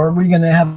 are we going to have?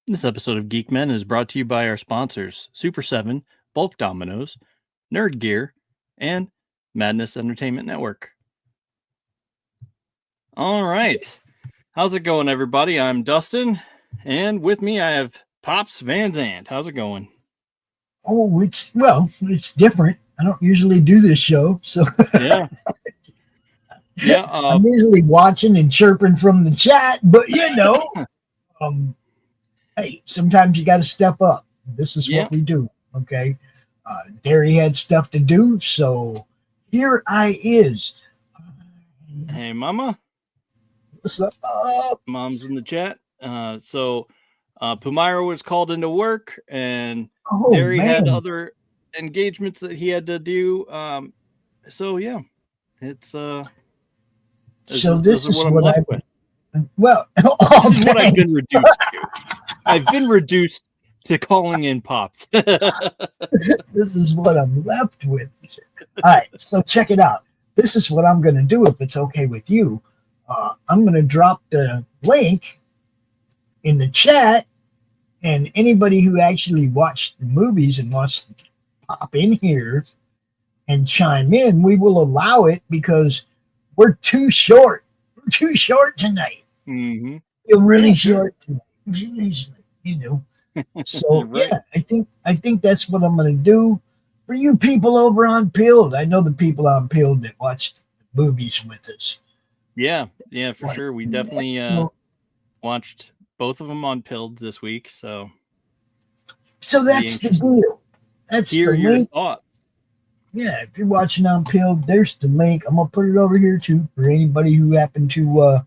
This episode of Geek-Men is brought to you by our sponsors, Super 7, Bulk Dominoes, Nerd Gear, and Madness Entertainment Network. All right. How's it going, everybody? I'm Dustin, and with me I have Pops Van Zandt. How's it going? Oh, it's different. I don't usually do this show, so Yeah. Yeah. I'm usually watching and chirping from the chat, but hey, sometimes you got to step up. This is what we do. Okay. Derry had stuff to do, so here I is. Hey, Mama. What's up? Mom's in the chat. So Pumiro was called into work, and Derry had other engagements that he had to do. So yeah, it's so this is what I'm left with. Well, this is what I've been reduced to. I've been reduced to calling in Pops. This is what I'm left with. All right, so check it out. This is what I'm going to do if it's okay with you. I'm going to drop the link in the chat, and anybody who actually watched the movies and wants to pop in here and chime in, we will allow it because we're too short. We're too short tonight. Mm-hmm. You're really short tonight. So right. Yeah, I think that's what I'm going to do for you people over on Pilled. I know the people on Pilled that watched the movies with us. Yeah, for sure. We definitely watched both of them on Pilled this week. So that's the deal. That's hear the your link. Thoughts. Yeah, if you're watching on Pilled, there's the link. I'm gonna put it over here too for anybody who happened to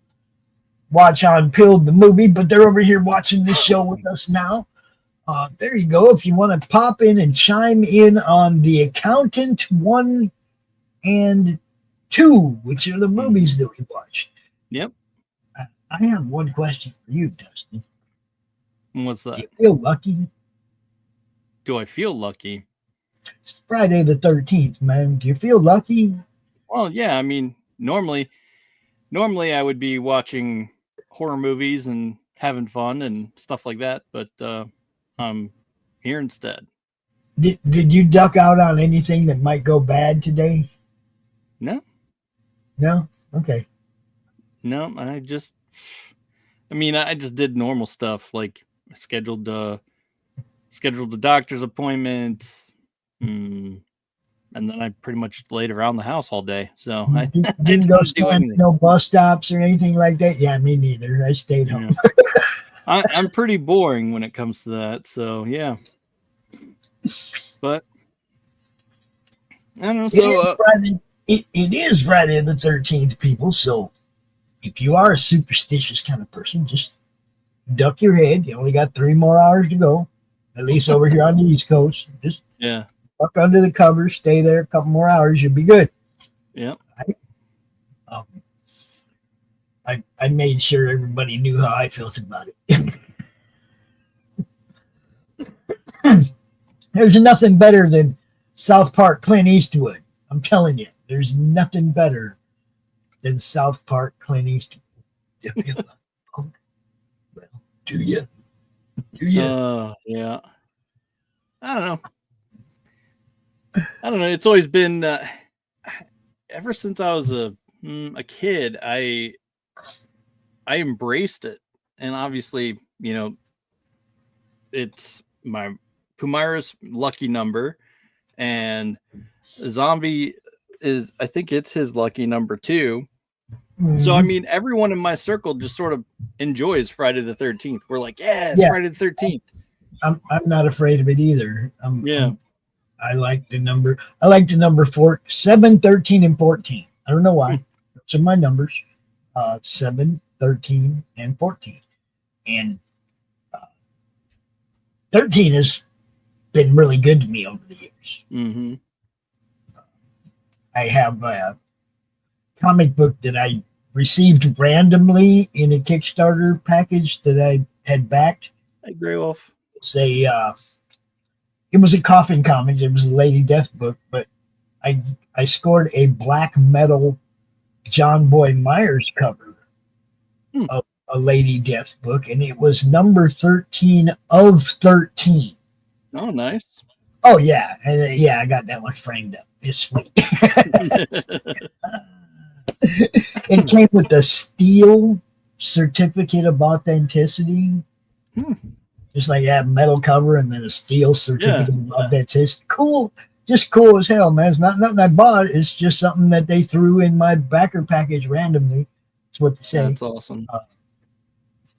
watch on Pilled the movie, but they're over here watching this show with us now. There you go. If you want to pop in and chime in on The Accountant 1 and 2, which are the movies that we watched. Yep. I have one question for you, Dustin. What's that? Do you feel lucky? Do I feel lucky? It's Friday the 13th, man. Do you feel lucky? Well, yeah. I mean, normally I would be watching horror movies and having fun and stuff like that, but I'm here instead. Did you duck out on anything that might go bad today? No. Okay. No, I just did normal stuff, like scheduled the doctor's appointments, and then I pretty much laid around the house all day. So I didn't go do anything. No bus stops or anything like that. Yeah, me neither. I stayed home. I'm pretty boring when it comes to that. So yeah, but I don't know. So it is Friday the 13th, people. So if you are a superstitious kind of person, just duck your head. You only got 3 more hours to go, at least over here on the East Coast. Just duck under the covers, stay there a couple more hours, you'll be good. Yeah. I made sure everybody knew how I felt about it. There's nothing better than South Park Clint Eastwood. I'm telling you, there's nothing better than South Park Clint Eastwood. Well, do you? Yeah. I don't know. It's always been ever since I was a kid, I embraced it, and obviously, it's my Pumaira's lucky number, and Zombie is, I think it's his lucky number too. So I mean, everyone in my circle just sort of enjoys Friday the 13th. We're like, yeah, it's Friday the 13th. I'm not afraid of it either. Yeah. I like the number. I like the number 7, 13, and 14. I don't know why. Those are my numbers. 7, 13, and 14. And 13 has been really good to me over the years. Mm-hmm. I have a comic book that I received randomly in a Kickstarter package that I had backed. Hey, Grey Wolf. It was a coffin comic. It was a Lady Death book, but I scored a black metal John Boy Myers cover of a Lady Death book, and it was number 13 of 13. Oh, nice. Oh yeah, and I got that one framed up. It's sweet. It came with a steel certificate of authenticity. Just like that metal cover and then a steel certificate of authenticity. Cool. Just cool as hell, man. It's not nothing I bought. It's just something that they threw in my backer package randomly. That's what they say. That's awesome.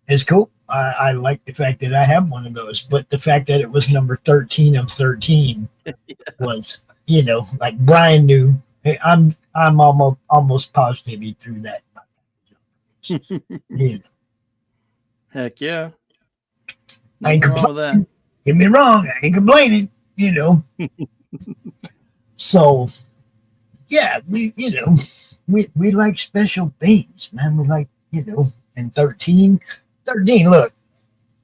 It's cool. I like the fact that I have one of those, but the fact that it was number 13 of 13 was, like Brian knew. I'm almost positive he threw that. Heck yeah. I ain't complaining with that. Get me wrong, I ain't complaining, So, yeah, we like special things, man. We like, and 13, look,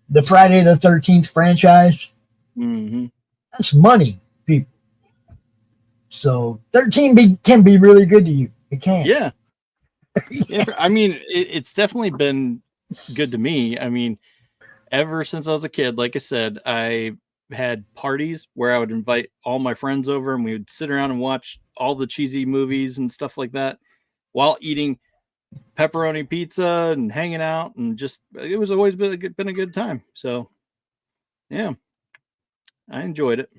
the Friday the 13th franchise, that's money, people. So 13 can be really good to you. It can. Yeah. I mean, it's definitely been good to me. I mean, ever since I was a kid, like I said, I had parties where I would invite all my friends over and we would sit around and watch all the cheesy movies and stuff like that while eating pepperoni pizza and hanging out, and just, it was always been a good time. So yeah, I enjoyed it.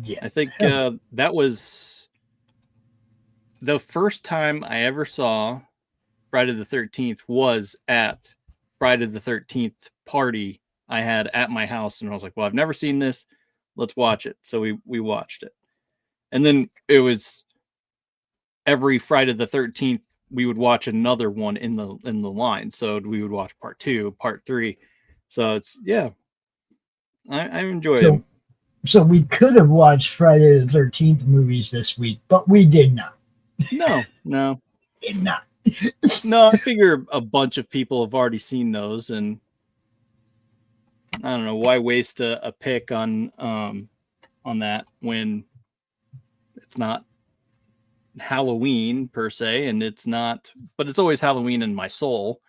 Yeah. I think that was the first time I ever saw Friday the 13th was at Friday the 13th party I had at my house, and I was like, well, I've never seen this, let's watch it. So we watched it, and then it was every Friday the 13th we would watch another one in the line. So we would watch part 2, part 3. So it's, yeah, I enjoy it. So we could have watched Friday the 13th movies this week, but we did not. No, did not. No, I figure a bunch of people have already seen those, and I don't know why waste a pick on that when it's not Halloween per se, and it's not, but it's always Halloween in my soul.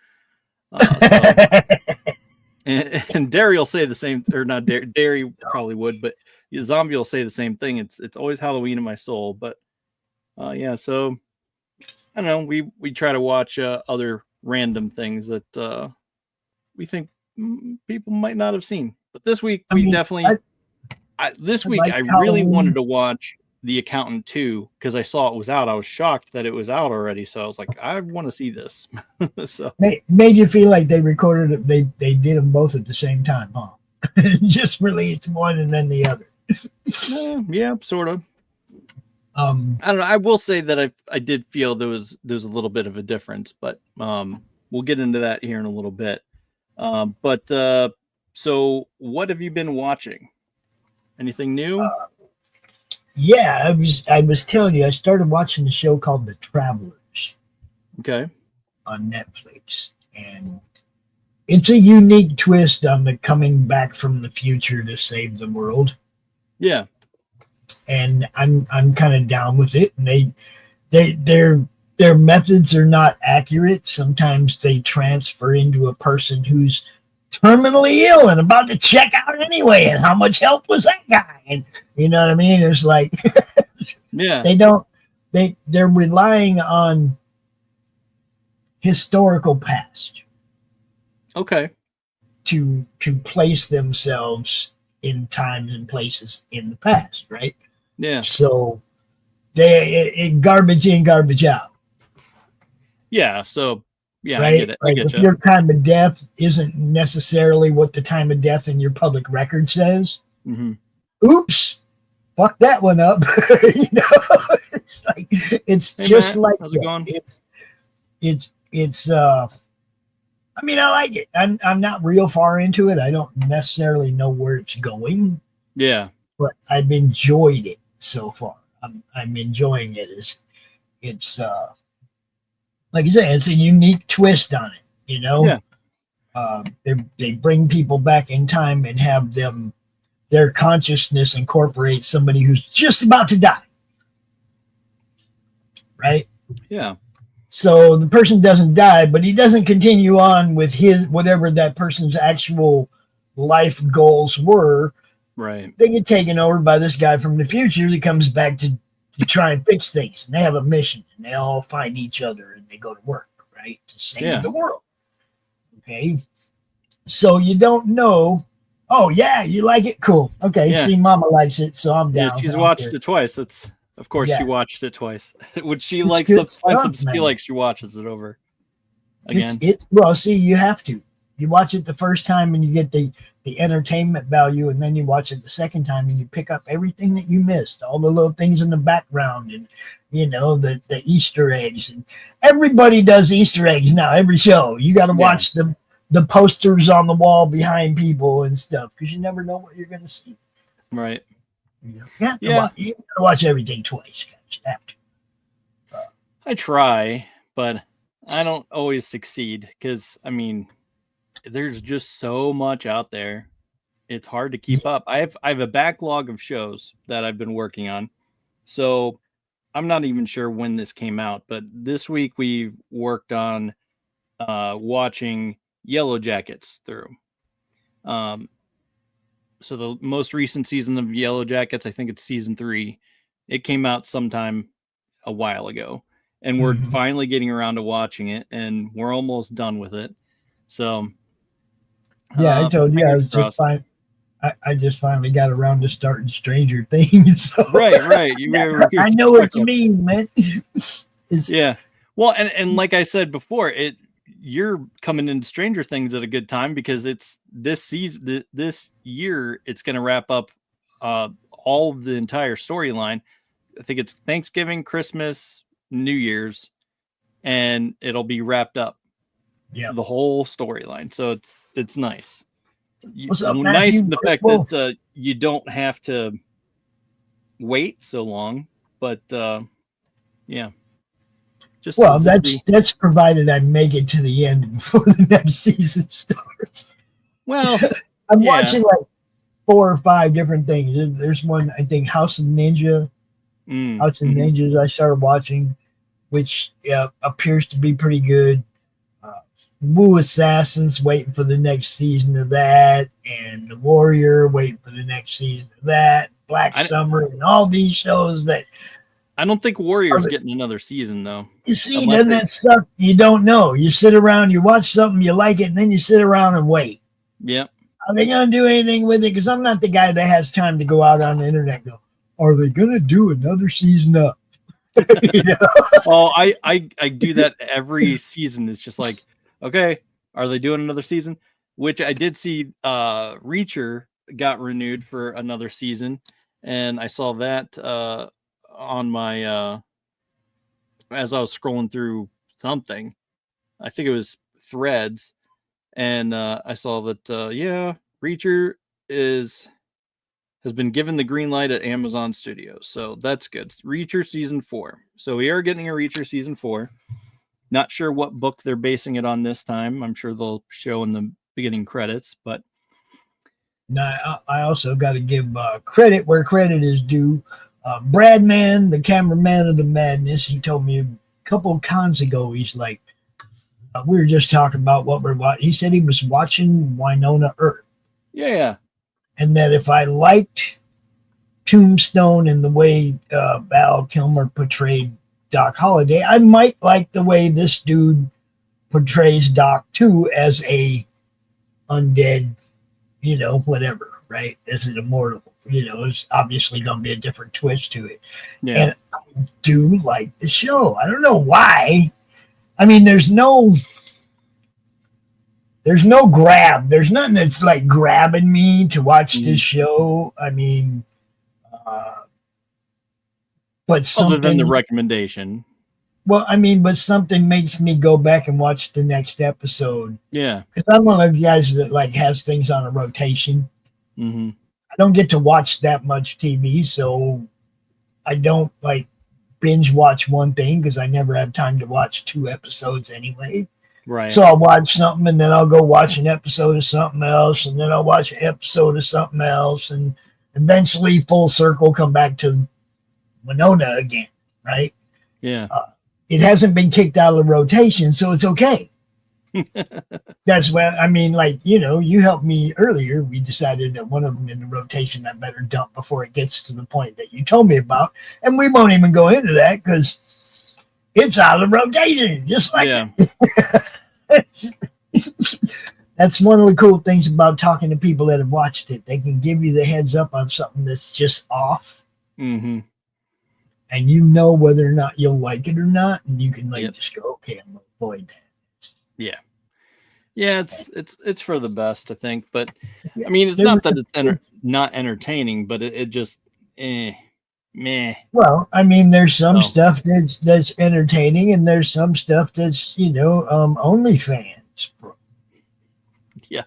And Derry will say the same, or not Derry probably would, but Zombie will say the same thing. It's always Halloween in my soul. But yeah, so I don't know. We try to watch other random things that we think people might not have seen. But this week we definitely. This week I really wanted to watch The Accountant 2 because I saw it was out. I was shocked that it was out already, so I was like, I want to see this. So made you feel like they recorded it. They did them both at the same time, huh? Just released one and then the other. Yeah, sort of. I don't know. I will say that I did feel there was a little bit of a difference, but we'll get into that here in a little bit. So what have you been watching? Anything new? Yeah, I was telling you, I started watching a show called The Travelers. Okay. On Netflix, and it's a unique twist on the coming back from the future to save the world. Yeah. And I'm kind of down with it. And their methods are not accurate. Sometimes they transfer into a person who's terminally ill and about to check out anyway. And how much help was that guy? And you know what I mean? It's like, yeah, they they're relying on historical past. Okay. To place themselves in times and places in the past, right? Yeah. So garbage in, garbage out. Yeah. So yeah, right? I get it. I Like get if you. your time of death isn't necessarily what the time of death in your public record says, oops, fuck that one up. You know, it's Hey, just Matt, like how's it that. going? It's I mean, I like it. I'm not real far into it. I don't necessarily know where it's going. Yeah. But I've enjoyed it so far. I'm enjoying it. It's like I said, it's a unique twist on it, you know? Yeah. They bring people back in time and have their consciousness incorporate somebody who's just about to die. Right? Yeah. So the person doesn't die, but he doesn't continue on with his whatever that person's actual life goals were. Right. They get taken over by this guy from the future that comes back to try and fix things. And they have a mission and they all find each other and they go to work, right? To save the world. Okay. So you don't know. Oh yeah, you like it? Cool. Okay. Yeah. See, Mama likes it, so I'm down. Yeah, she's watched it twice. Of course she watched it twice. When she likes some she likes, she watches it over again. Well, see, you have to. You watch it the first time and you get the entertainment value, and then you watch it the second time and you pick up everything that you missed, all the little things in the background, and you know the Easter eggs. And everybody does Easter eggs now. Every show you got to watch the posters on the wall behind people and stuff because you never know what you're going to see. Right. You have to watch everything twice. You have to. I try, but I don't always succeed because I mean, there's just so much out there. It's hard to keep up. I have a backlog of shows that I've been working on. So I'm not even sure when this came out, but this week we worked on watching Yellow Jackets through. So the most recent season of Yellow Jackets, I think it's season 3. It came out sometime a while ago, and we're finally getting around to watching it, and we're almost done with it. So yeah, I told you I was just fine. I just finally got around to starting Stranger Things. So. Right. I know what you mean, man. Yeah. Well, and like I said before, you're coming into Stranger Things at a good time because it's this season, this year, it's going to wrap up all of the entire storyline. I think it's Thanksgiving, Christmas, New Year's, and it'll be wrapped up. Yeah, the whole storyline. So it's nice. What's up, nice in the fact that you don't have to wait so long, but yeah. Just that's provided I make it to the end before the next season starts. Well, I'm watching like 4 or 5 different things. There's one, I think, House of Ninja. House of Ninjas I started watching, which appears to be pretty good. Wu Assassins waiting for the next season of that, and The Warrior waiting for the next season of that. Black Summer and all these shows that I don't think Warrior's getting another season though. You see, doesn't that stuff you don't know? You sit around, you watch something, you like it, and then you sit around and wait. Yep. Are they going to do anything with it? Because I'm not the guy that has time to go out on the internet and go, are they going to do another season up? You know? Oh, I do that every season. It's just like, okay, are they doing another season? Which I did see Reacher got renewed for another season, and I saw that on my as I was scrolling through something. I think it was Threads, and I saw that Reacher has been given the green light at Amazon Studios, so that's good. Reacher season 4. So we are getting a Reacher season 4. Not sure what book they're basing it on this time. I'm sure they'll show in the beginning credits, but now I also got to give credit where credit is due. Bradman, the cameraman of the madness, he told me a couple of cons ago, he's like, we were just talking about what we're watching. He said he was watching Winona Earp. Yeah. And that if I liked Tombstone and the way Val Kilmer portrayed Doc Holliday. I might like the way this dude portrays Doc too as a undead, whatever, right? As an immortal, it's obviously going to be a different twist to it. Yeah. And I do like the show. I don't know why. I mean, there's no grab. There's nothing that's like grabbing me to watch this show. I mean, but something other than the recommendation. Well, I mean, but something makes me go back and watch the next episode. Yeah. Because I'm one of the guys that like has things on a rotation. Mm-hmm. I don't get to watch that much TV, so I don't like binge watch one thing because I never have time to watch 2 episodes anyway. Right. So I'll watch something and then I'll go watch an episode of something else, and then I'll watch an episode of something else, and eventually full circle come back to Winona again, right? Yeah. It hasn't been kicked out of the rotation, so it's okay. That's when, I mean, like, you helped me earlier. We decided that one of them in the rotation I better dump before it gets to the point that you told me about. And we won't even go into that because it's out of rotation, just like That's one of the cool things about talking to people that have watched it. They can give you the heads up on something that's just off. Mm-hmm. And whether or not you'll like it or not, and you can just go, okay, I'm gonna avoid that. Yeah, it's for the best, I think. But I mean, it's not that it's not entertaining, but it just meh. Well, I mean, there's some stuff that's entertaining, and there's some stuff that's OnlyFans, yeah,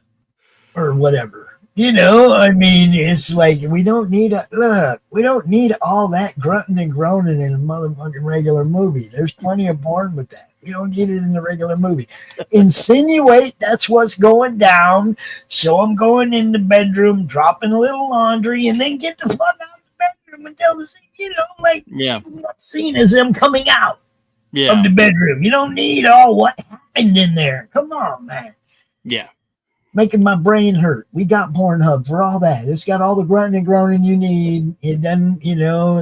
or whatever. I mean, it's like we don't need all that grunting and groaning in a motherfucking regular movie. There's plenty of porn with that. We don't need it in the regular movie. Insinuate that's what's going down. So I'm going in the bedroom, dropping a little laundry, and then get the fuck out of the bedroom and tell the scene, scene is them coming out of the bedroom. You don't need all what happened in there. Come on, man. Yeah. Making my brain hurt. We got Pornhub for all that. It's got all the grunting and groaning you need. It doesn't,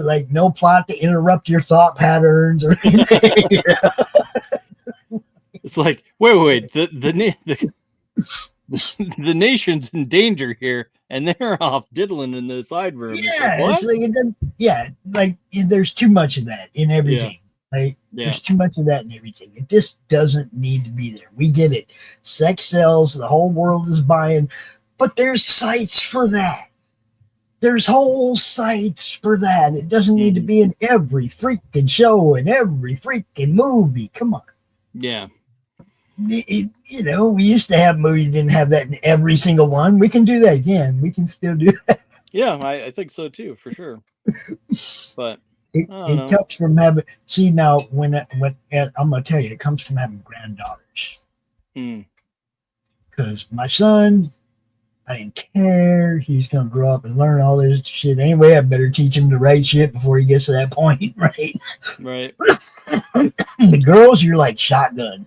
like no plot to interrupt your thought patterns or anything. It's like, wait, the nation's in danger here, and they're off diddling in the side room. There's too much of that in everything. There's too much of that in everything. It just doesn't need to be there. We get it. Sex sells. The whole world is buying. But there's sites for that. There's whole sites for that. It doesn't need to be in every freaking show and every freaking movie. Come on. Yeah. We used to have movies didn't have that in every single one. We can do that again. We can still do that. Yeah, I think so too, for sure. But it comes from having. See now, when I'm gonna tell you, it comes from having granddaughters. Because my son, I didn't care. He's gonna grow up and learn all this shit anyway. I better teach him the right shit before he gets to that point, right? Right. The girls, you're like shotgun.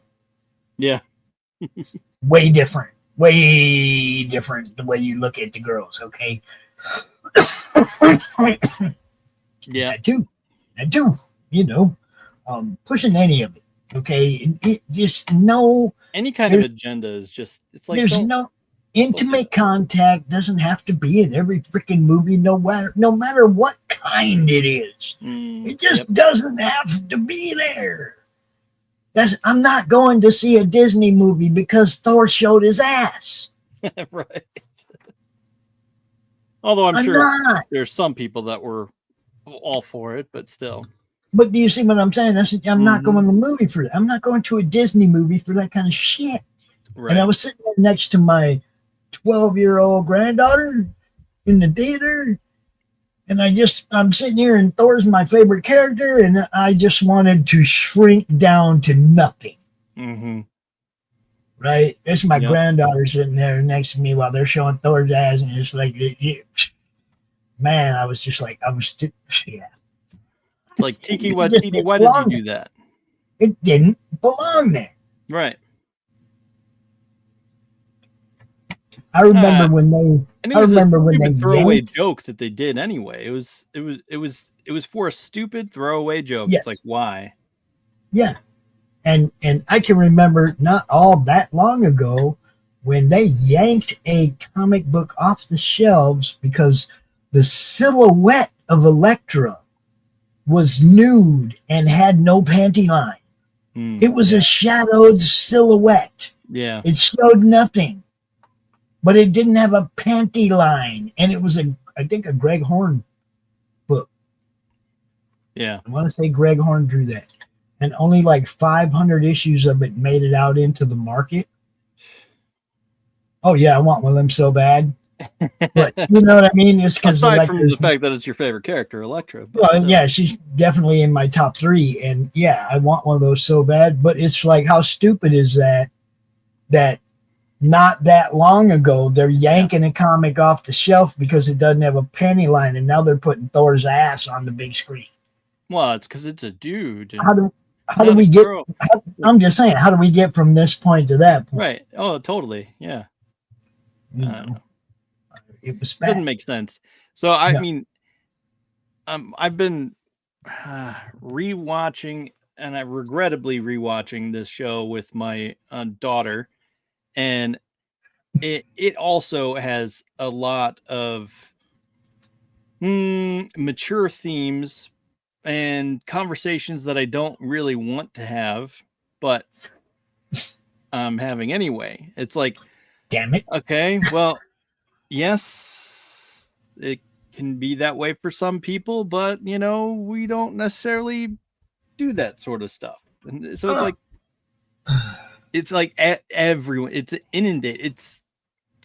Yeah. Way different the way you look at the girls. Okay. Yeah. I do, pushing any of it. Okay. Just no. Any kind of agenda is just, it's like, there's no intimate contact doesn't have to be in every freaking movie, no matter what kind it is. It just doesn't have to be there. I'm not going to see a Disney movie because Thor showed his ass. Right. Although I'm sure there's some people that were all for it, but still. But do you see what I'm saying? I'm not going to a movie for that. I'm not going to a Disney movie for that kind of shit. Right. And I was sitting there next to my 12-year-old granddaughter in the theater, and I'm sitting here, and Thor's my favorite character, and I just wanted to shrink down to nothing. Mm-hmm. Right? That's my granddaughter sitting there next to me while they're showing Thor's ass, and it's like, man, I was just like, yeah. It's like, Tiki Watiti, why did you do that? It didn't belong there. Right. I remember when they. I remember when they throwaway joke that they did anyway. It was for a stupid throwaway joke. Yes. It's like, why? Yeah. And I can remember not all that long ago when they yanked a comic book off the shelves because the silhouette of Elektra was nude and had no panty line. It was a shadowed silhouette. Yeah. It showed nothing, but it didn't have a panty line. And it was I think a Greg Horn book. Yeah. I want to say Greg Horn drew that. And only like 500 issues of it made it out into the market. Oh yeah, I want one of them so bad. But you know what I mean? It's because aside from the fact that it's your favorite character, Elektra. Well, yeah, she's definitely in my top 3, and yeah, I want one of those so bad. But it's like, how stupid is that? That not that long ago they're yanking a comic off the shelf because it doesn't have a panty line, and now they're putting Thor's ass on the big screen. Well, it's because it's a dude. How do we get? I'm just saying, how do we get from this point to that point? Right. Oh, totally. Yeah. You know, it was bad. Doesn't make sense. So I mean, I've been rewatching, and I regrettably rewatching this show with my daughter, and it also has a lot of mature themes and conversations that I don't really want to have, but I'm having anyway. It's like, damn it. Okay, well, yes, it can be that way for some people, but you know, we don't necessarily do that sort of stuff. And so it's like everyone, it's inundated. It's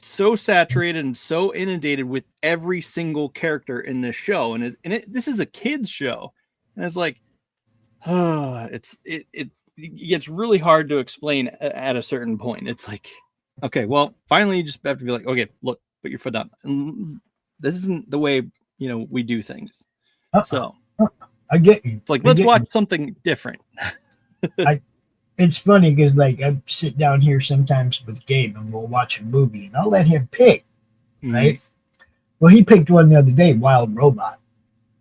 so saturated and so inundated with every single character in this show, and this is a kids show, and it's like, it gets really hard to explain at a certain point. It's like, okay, well, finally, you just have to be like, okay, look, put your foot down. And this isn't the way, you know, we do things. So I get you. It's like, let's watch something different. It's funny because, like, I sit down here sometimes with Gabe and we'll watch a movie, and I'll let him pick, right? Well, he picked one the other day, Wild Robot.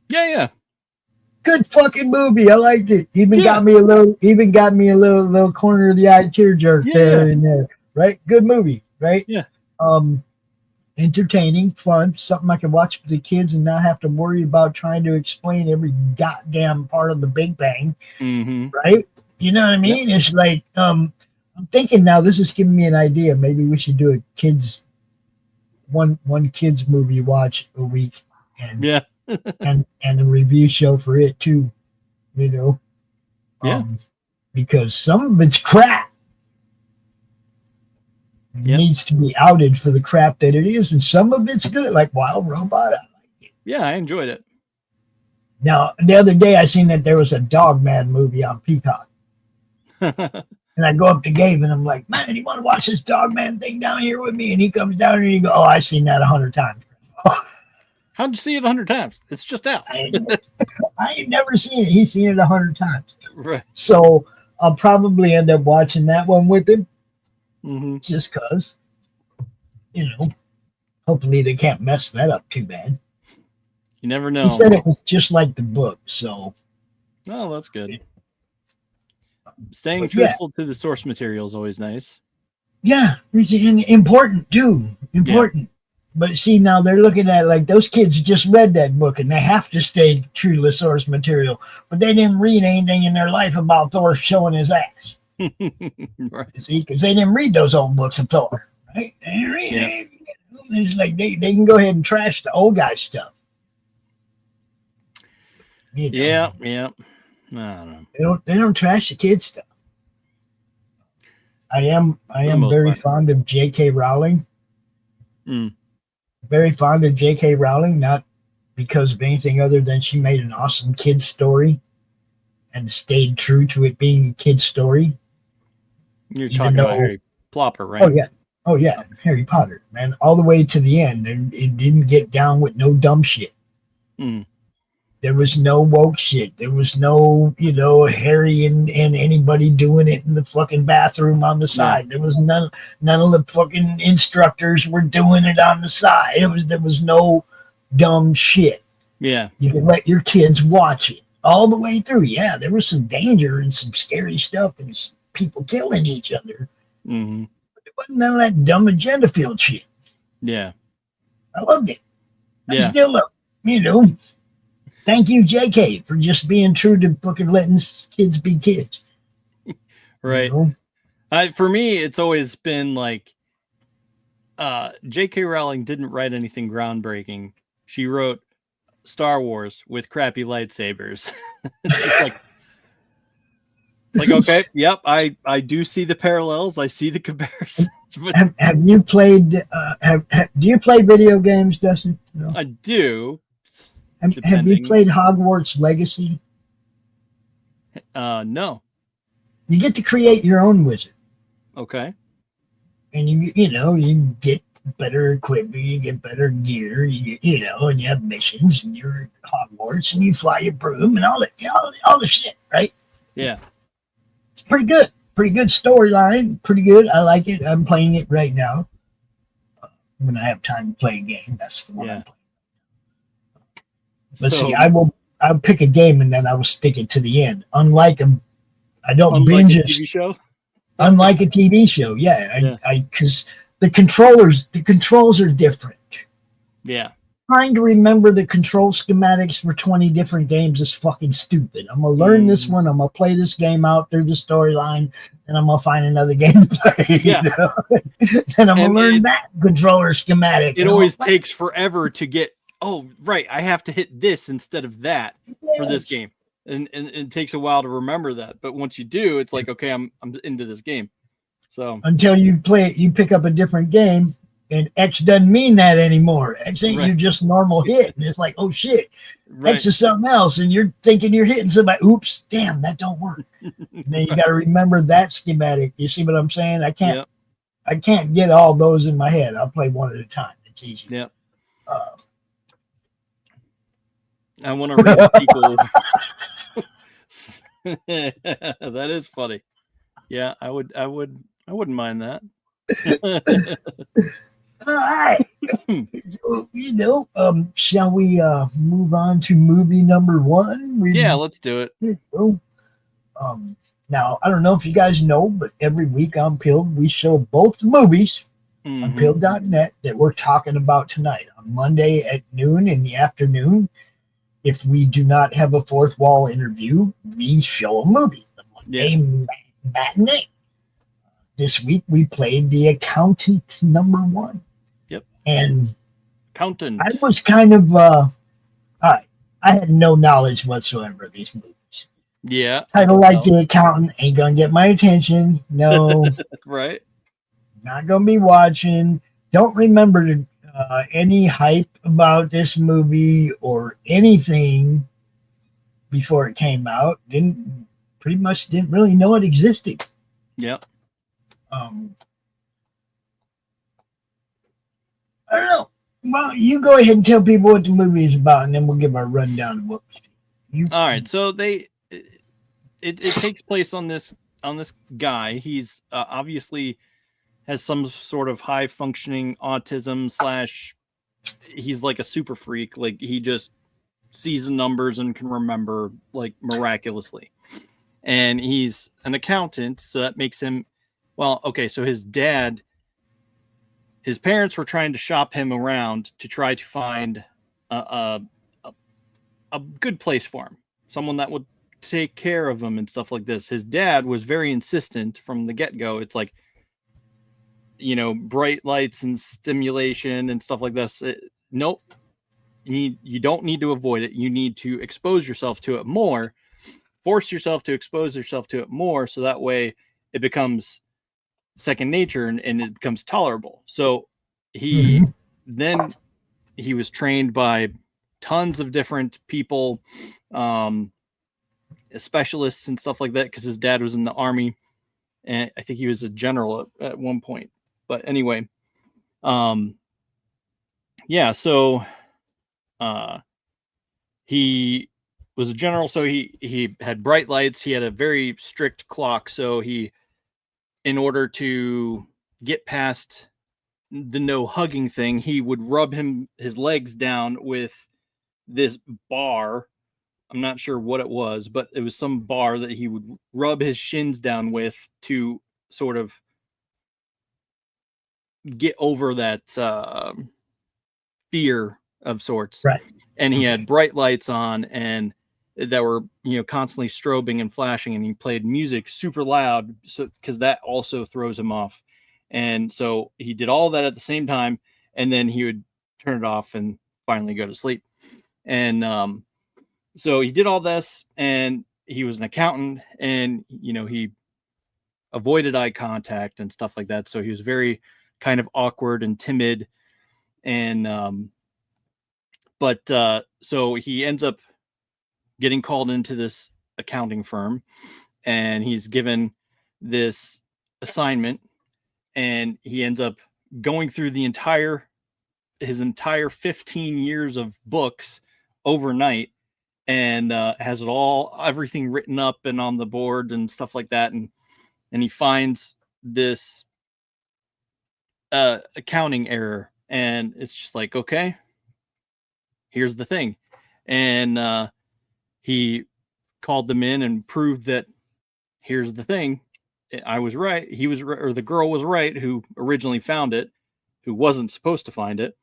Yeah. Good fucking movie. I liked it. Even got me a little corner of the eye tearjerk there and there. Right? Good movie, right? Yeah. Entertaining, fun, something I can watch with the kids and not have to worry about trying to explain every goddamn part of the Big Bang. Right? You know what I mean? It's like, I'm thinking now, this is giving me an idea. Maybe we should do a one kids movie watch a week, and and a review show for it too, you know, because some of it's crap. It needs to be outed for the crap that it is, and some of it's good, like Wild Robot. I like it. Yeah, I enjoyed it. Now, the other day I seen that there was a Dogman movie on Peacock. And I go up to Gabe and I'm like, man, do you want to watch this Dogman thing down here with me? And he comes down and he goes, oh, I've seen that 100 times. How'd you see it 100 times? It's just out. I ain't never seen it. He's seen it 100 times. Right. So I'll probably end up watching that one with him. Just because, you know, hopefully they can't mess that up too bad. You never know. He said it was just like the book, so. Oh, that's good. Staying truthful to the source material is always nice. Yeah, it's important too. Important. But see, now they're looking at like those kids just read that book and they have to stay true to the source material, but they didn't read anything in their life about Thor showing his ass. Right. See, because they didn't read those old books of Thor, right? They didn't read it. It's like they can go ahead and trash the old guy stuff. You know? Yeah. I don't know. They don't trash the kids stuff. I am very fond of J.K. Rowling. Very fond of J.K. Rowling, not because of anything other than she made an awesome kid's story and stayed true to it being a kid's story. You're talking about Harry Plopper, right? Oh yeah, Harry Potter, man, all the way to the end. It didn't get down with no dumb shit. There was no woke shit. There was no, you know, Harry and anybody doing it in the fucking bathroom on the side. There was none of the fucking instructors were doing it on the side. There was no dumb shit. Yeah. You can let your kids watch it. all the way through. Yeah, there was some danger and some scary stuff and people killing each other. Mm-hmm. But it wasn't none of that dumb agenda field shit. Yeah. I loved it. I Yeah. still love it, you know. Thank you, JK, for just being true to fucking letting kids be kids. Right. You know? For me, it's always been like, J.K. Rowling didn't write anything groundbreaking. She wrote Star Wars with crappy lightsabers. It's just like, okay, yep, I do see the parallels. I see the comparisons. But Have you played? Do you play video games, Dustin? No. I do. Have you played Hogwarts Legacy? No. You get to create your own wizard. Okay. And you get better equipment, you get better gear, and you have missions, and you're at Hogwarts, and you fly your broom, and all the shit, right? Yeah. It's pretty good storyline, pretty good. I like it. I'm playing it right now. When I have time to play a game, that's the one I'm playing. But see, I'll pick a game and then I will stick it to the end. Unlike I don't binge a TV show. Unlike a TV show, yeah. Because the controls are different. Yeah. Trying to remember the control schematics for 20 different games is fucking stupid. I'm gonna learn this one. I'm gonna play this game out through the storyline, and I'm gonna find another game to play. Yeah. Then I'm gonna learn that controller schematic. It always takes forever to get. Oh, right. I have to hit this instead of that for this game. And it takes a while to remember that. But once you do, it's like, okay, I'm into this game. So until you play it, you pick up a different game, and X doesn't mean that anymore. X ain't your just normal hit. And it's like, oh shit, X is something else. And you're thinking you're hitting somebody. Oops, damn, that don't work. And then you got to remember that schematic. You see what I'm saying? I can't get all those in my head. I'll play one at a time. It's easy. Yeah. I want to read the sequel. That is funny. Yeah, I wouldn't mind that. All right. So, shall we move on to movie number one? Let's do it. Now, I don't know if you guys know, but every week on Pilled, we show both movies on Pilled.net that we're talking about tonight. On Monday at noon in the afternoon, if we do not have a fourth wall interview, we show a movie. The Monday matinee. This week we played The Accountant #1. Yep. And Accountant. I was kind of I had no knowledge whatsoever of these movies. Yeah. Title like The Accountant ain't gonna get my attention. No. Right. Not gonna be watching. Don't remember any hype about this movie or anything before it came out. Didn't really know it existed. Yep. I don't know. Well, you go ahead and tell people what the movie is about, and then we'll give our rundown of what All right. So it takes place on this guy. He's obviously has some sort of high functioning autism / he's like a super freak. Like he just sees the numbers and can remember like miraculously. And he's an accountant. So that makes him, well, okay. So his parents were trying to shop him around to try to find a good place for him. Someone that would take care of him and stuff like this. His dad was very insistent from the get-go. It's like, bright lights and stimulation and stuff like this. Nope. You don't need to avoid it. You need to expose yourself to it more. Force yourself to expose yourself to it more, so that way it becomes second nature and it becomes tolerable. So he was trained by tons of different people, specialists and stuff like that, because his dad was in the army, and I think he was a general at one point. But anyway, so he was a general, so he had bright lights. He had a very strict clock, so in order to get past the no hugging thing, he would rub his legs down with this bar I'm not sure what it was, but it was some bar that he would rub his shins down with to sort of get over that fear of sorts. Right. And he had bright lights on and that were, constantly strobing and flashing, and he played music super loud, so because that also throws him off. And so he did all that at the same time, and then he would turn it off and finally go to sleep. And so he did all this, and he was an accountant, and he avoided eye contact and stuff like that. So he was very kind of awkward and timid. And so he ends up getting called into this accounting firm, and he's given this assignment, and he ends up going through his entire 15 years of books overnight, and has everything written up and on the board and stuff like that. And he finds this accounting error, and it's just like, okay, here's the thing. And he called them in and proved that here's the thing. I was right. He was, or the girl was right, who originally found it, who wasn't supposed to find it.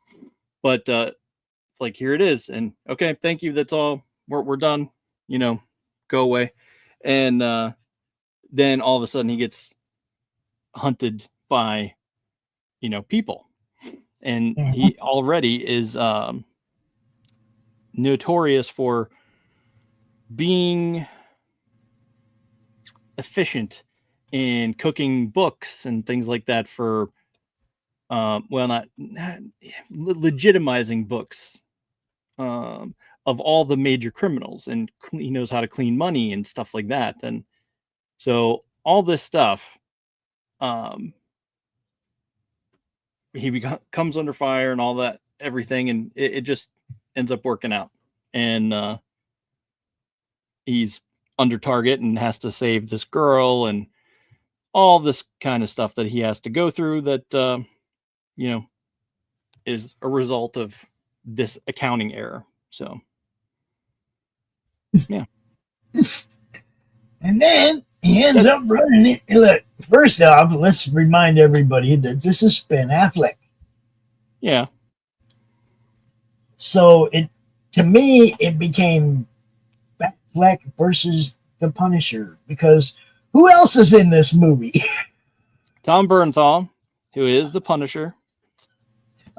But it's like, here it is. And okay, thank you. That's all. We're done. Go away. And then all of a sudden he gets hunted by, people. And he already is notorious for being efficient in cooking books and things like that for not legitimizing books of all the major criminals, and he knows how to clean money and stuff like that. And so all this stuff, he comes under fire and all that, everything, and it just ends up working out. And he's under target and has to save this girl and all this kind of stuff that he has to go through that is a result of this accounting error. So yeah. And then he ends up running it. Look, first off, let's remind everybody that this is Ben Affleck. Yeah. So to me, it became Affleck versus the Punisher, because who else is in this movie? Tom Bernthal, who is the Punisher.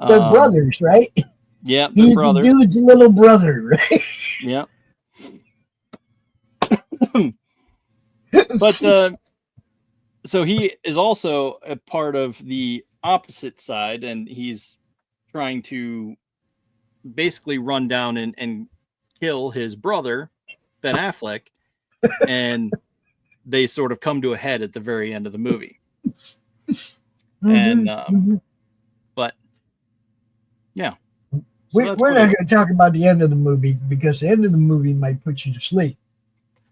They're brothers, right? Yeah, he's brother. The dude's little brother, right? Yeah. But so he is also a part of the opposite side, and he's trying to basically run down and kill his brother, Ben Affleck, and they sort of come to a head at the very end of the movie. And but yeah, so we're not going to talk about the end of the movie, because the end of the movie might put you to sleep.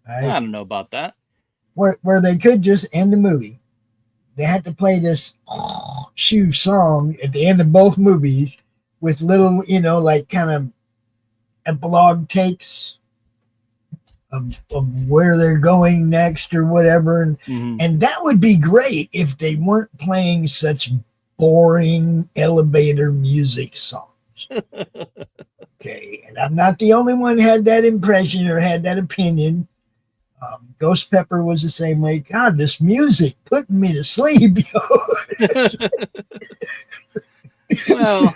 Right? I don't know about that. Where they could just end the movie. They had to play this shoe song at the end of both movies with little, like kind of epilogue takes of where they're going next or whatever. And that would be great if they weren't playing such boring elevator music songs. Okay. And I'm not the only one who had that impression or had that opinion. Ghost Pepper was the same way. God, this music putting me to sleep. Well,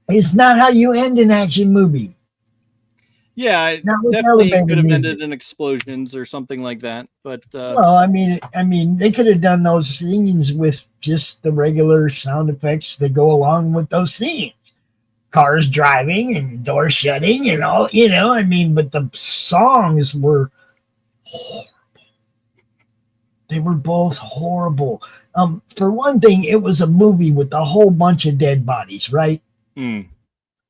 it's not how you end an action movie. Yeah, it definitely could have ended in explosions or something like that. But well, I mean, they could have done those scenes with just the regular sound effects that go along with those scenes. Cars driving and doors shutting and all, but the songs were horrible. They were both horrible. For one thing, it was a movie with a whole bunch of dead bodies, right?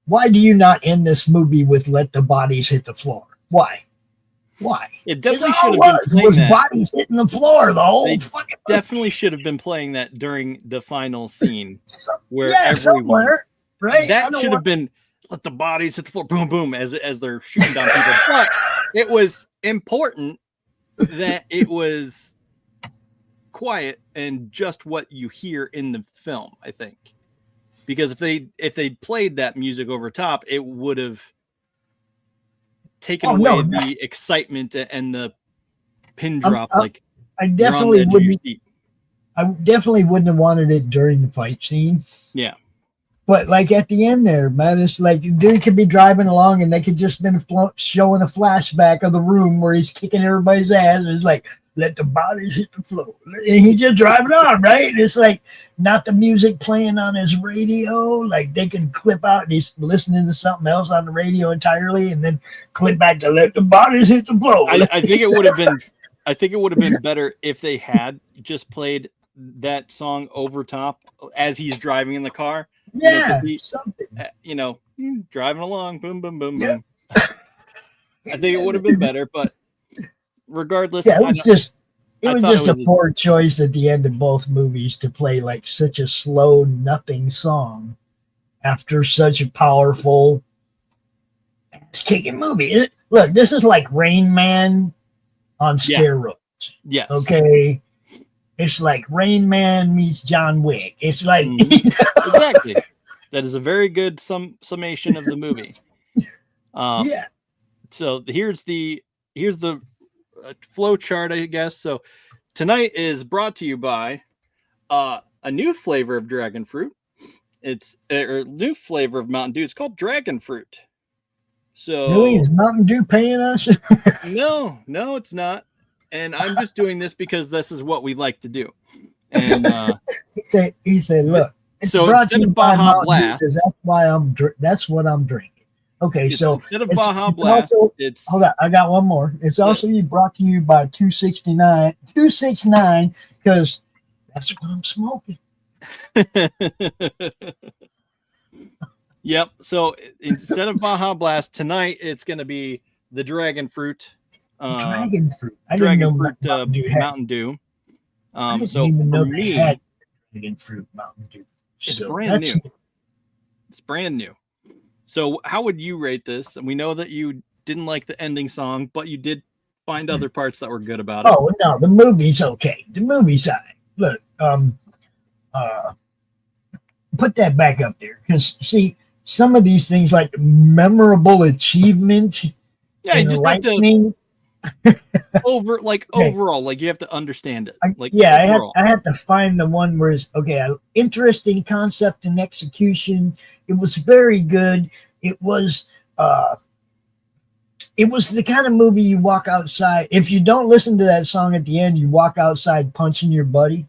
Why do you not end this movie with "Let the bodies hit the floor"? Why? It definitely should have been playing that. Bodies hitting the floor the whole fucking movie. Definitely should have been playing that during the final scene where somewhere, right? That should have been let the bodies hit the floor, boom, boom, as they're shooting down people. But it was important that it was quiet and just what you hear in the film, I think. Because if they played that music over top, it would have taken away the excitement and the pin drop. I definitely wouldn't. I definitely wouldn't have wanted it during the fight scene. Yeah. But like at the end there, man, it's like dude could be driving along and they could just been showing a flashback of the room where he's kicking everybody's ass. And it's like, let the bodies hit the floor. And he's just driving on, right? And it's like not the music playing on his radio. Like they could clip out and he's listening to something else on the radio entirely and then clip back to let the bodies hit the floor. I think it would have been better if they had just played that song over top as he's driving in the car. Yeah, something. Driving along, boom, boom, boom, boom. I think it would have been better, but regardless, it was just a poor choice at the end of both movies to play like such a slow, nothing song after such a powerful, kicking movie. Look, this is like Rain Man on steroids. Yes. Okay. It's like Rain Man meets John Wick. It's like exactly. That is a very good summation of the movie. Yeah. So here's the flow chart, I guess. So tonight is brought to you by a new flavor of dragon fruit. It's a new flavor of Mountain Dew. It's called Dragon Fruit. So really, is Mountain Dew paying us? No, it's not. And I'm just doing this because this is what we like to do. And he said, look, it's so instead of Baja Blast, that's what I'm drinking. Okay, so instead of Baja Blast, hold on, I got one more. It's also brought to you by 269, because that's what I'm smoking. Yep. So instead of Baja Blast tonight, it's going to be the Dragon Fruit. Dragon Fruit. I Dragon didn't know Fruit Mountain Dew. I didn't even know they had Dragon Fruit Mountain Dew. It's brand new. It's brand new. So how would you rate this? And we know that you didn't like the ending song, but you did find other parts that were good about it. Oh no, the movie's okay. The movie's all right. Look, put that back up there, because see, some of these things like memorable achievement. Yeah, you just have to overall, like you have to understand it. I had to find the one where it's interesting concept and execution. It was very good. It was the kind of movie you walk outside. If you don't listen to that song at the end, you walk outside punching your buddy.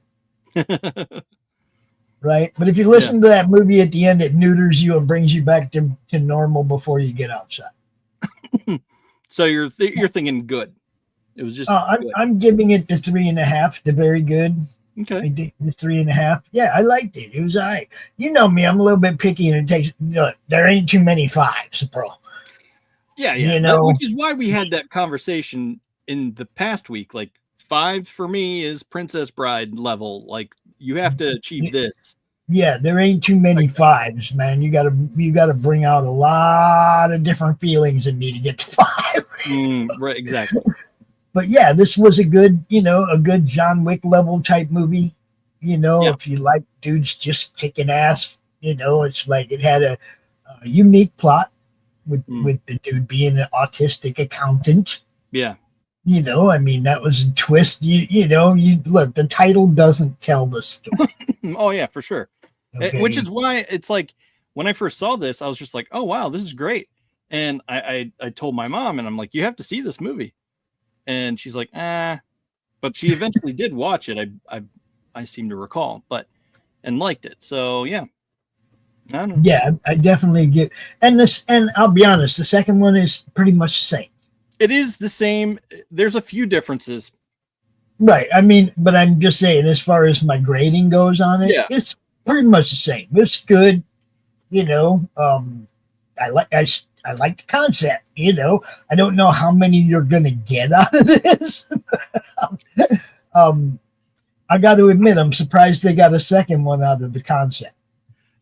Right? But if you listen to that movie at the end, it neuters you and brings you back to normal before you get outside. So you're thinking good. It was just. I'm giving it the 3.5. The very good. Okay. I did the 3.5. Yeah, I liked it. It was all right. You know me, I'm a little bit picky, and it takes. Look, there ain't too many 5s, bro. Yeah. You know, which is why we had that conversation in the past week. Like 5 for me is Princess Bride level. Like you have to achieve this. Yeah, there ain't too many 5s, man. You gotta bring out a lot of different feelings in me to get to 5. Right, exactly. But yeah, this was a good John Wick level type movie. If you like dudes just kicking ass, it's like it had a unique plot with the dude being an autistic accountant. Yeah. That was a twist. You look, the title doesn't tell the story. Oh yeah, for sure. Okay. Which is why it's like when I first saw this, I was just like, oh wow, this is great. And I told my mom, and I'm like, you have to see this movie. And she's like, but she eventually did watch it. I seem to recall, and liked it. So yeah. I don't know. Yeah, I definitely get, and I'll be honest, the second one is pretty much the same. It is the same. There's a few differences. Right. But I'm just saying, as far as my grading goes on it, it's pretty much the same. It's good. I like the concept. I don't know how many you're gonna get out of this. I got to admit, I'm surprised they got a second one out of the concept.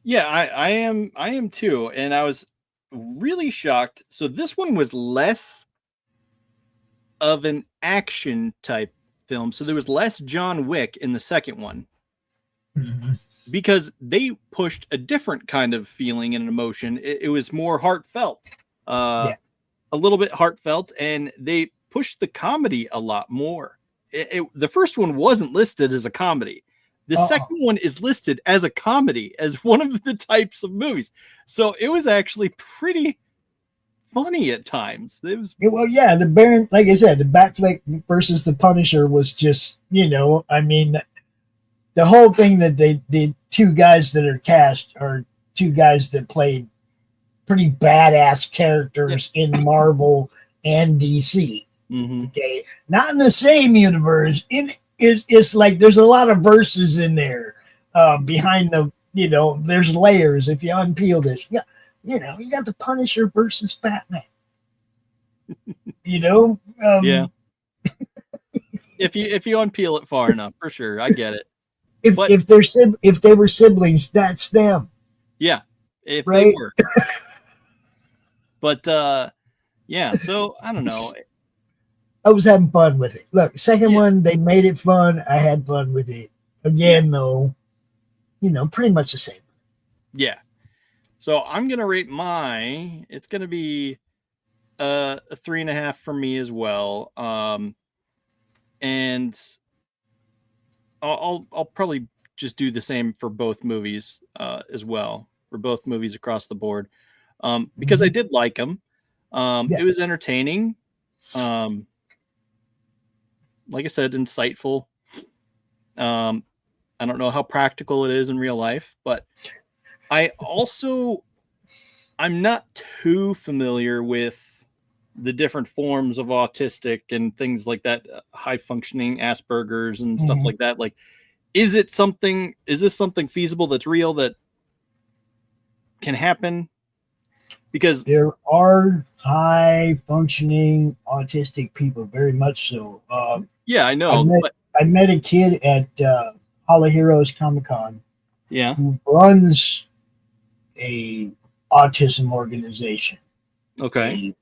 Yeah, I am too. And I was really shocked. So this one was less of an action type film. So there was less John Wick in the second one. Mm-hmm. Because they pushed a different kind of feeling and emotion. It was more heartfelt, a little bit heartfelt, and they pushed the comedy a lot more. The first one wasn't listed as a comedy. The second one is listed as a comedy, as one of the types of movies. So it was actually pretty funny at times. It was the Baron, like I said, the Batfleck versus the Punisher was just, I mean, the whole thing that the two guys that are cast are two guys that played pretty badass characters in Marvel and DC. Mm-hmm. Okay, not in the same universe. It's like there's a lot of verses in there behind the. There's layers. If you unpeel this, you got the Punisher versus Batman. Yeah. If you unpeel it far enough, for sure, I get it. If they were siblings, that's them. Yeah, if right? they were. But yeah, so I don't know. I was having fun with it. Look, second one, they made it fun. I had fun with it. Again, though, pretty much the same. Yeah. So I'm gonna rate it's gonna be a 3.5 for me as well. And I'll probably just do the same for both movies as well, for both movies across the board, because I did like them. It was entertaining. Like I said, insightful. I don't know how practical it is in real life, but I'm not too familiar with the different forms of autistic and things like that, high functioning Asperger's and stuff like that. Like, is this something feasible that's real that can happen? Because there are high functioning autistic people, very much so. Yeah, I know. I met a kid at Hall of Heroes Comic-Con. Yeah. Who runs a autism organization. Okay.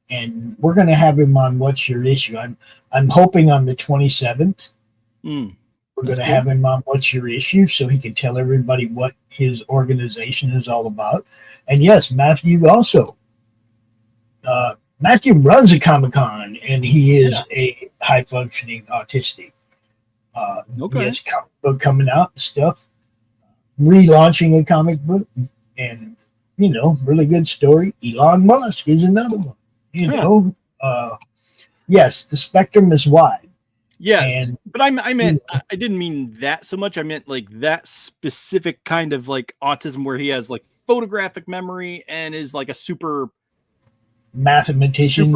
And we're going to have him on What's Your Issue? I'm hoping on the 27th. We're going to have him on What's Your Issue so he can tell everybody what his organization is all about. And yes, Matthew also. Matthew runs a Comic-Con, and he is a high-functioning autistic. He has a comic book coming out and stuff. Relaunching a comic book. And, really good story. Elon Musk is another one. Yes, the spectrum is wide. Yeah, but I meant I didn't mean that so much. I meant like that specific kind of like autism where he has like photographic memory and is like a super magician,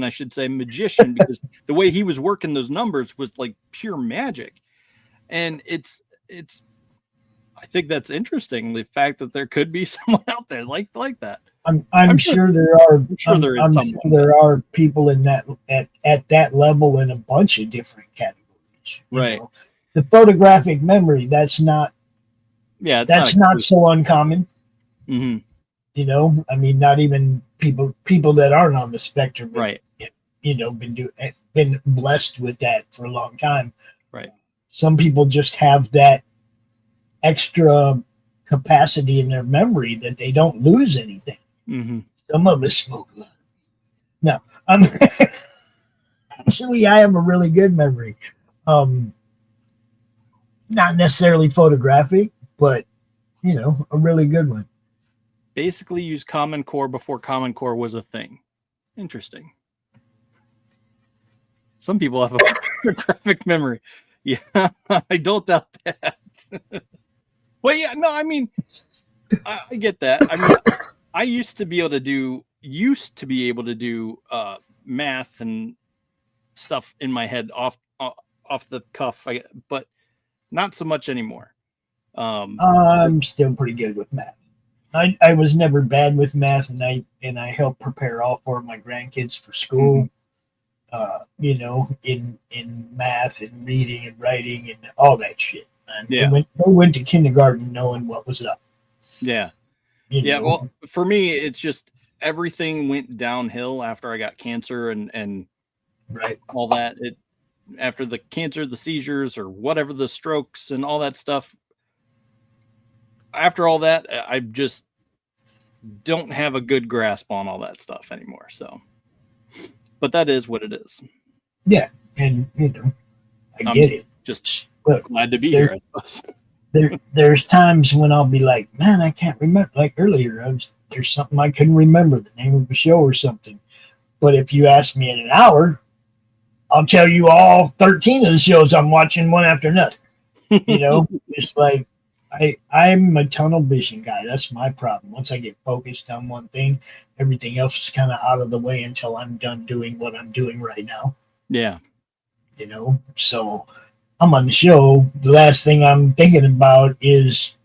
I should say, magician, because the way he was working those numbers was like pure magic. And it's I think that's interesting, the fact that there could be someone out there like that. I'm sure there are. I'm sure there are people in that at that level in a bunch of different categories. Right. The photographic memory, that's not. Yeah, that's not so uncommon. Mm-hmm. I mean, not even people that aren't on the spectrum, right? Been blessed with that for a long time. Right. Some people just have that extra capacity in their memory that they don't lose anything. Mm-hmm. Some of us smoke a lot. No, actually, I have a really good memory. Not necessarily photographic, but a really good one. Basically, use Common Core before Common Core was a thing. Interesting. Some people have a photographic memory. Yeah, I don't doubt that. Well, yeah, no, I mean, I get that. I mean, I used to be able to do math and stuff in my head off the cuff, but not so much anymore. I'm still pretty good with math. I was never bad with math, and I helped prepare all four of my grandkids for school. In math and reading and writing and all that shit. And they went to kindergarten knowing what was up. Yeah. You Yeah. know? Well, for me, it's just everything went downhill after I got cancer and Right. all that. After the cancer, the seizures, or whatever, the strokes and all that stuff. After all that, I just don't have a good grasp on all that stuff anymore. So, but that is what it is. Yeah. And, I I'm get it. just Look, glad to be here, I suppose. there's times when I'll be like, man, I can't remember. Like earlier, there's something I couldn't remember, the name of a show or something. But if you ask me in an hour, I'll tell you all 13 of the shows I'm watching one after another. It's like I'm a tunnel vision guy. That's my problem. Once I get focused on one thing, everything else is kind of out of the way until I'm done doing what I'm doing right now. Yeah. So I'm on the show. The last thing I'm thinking about is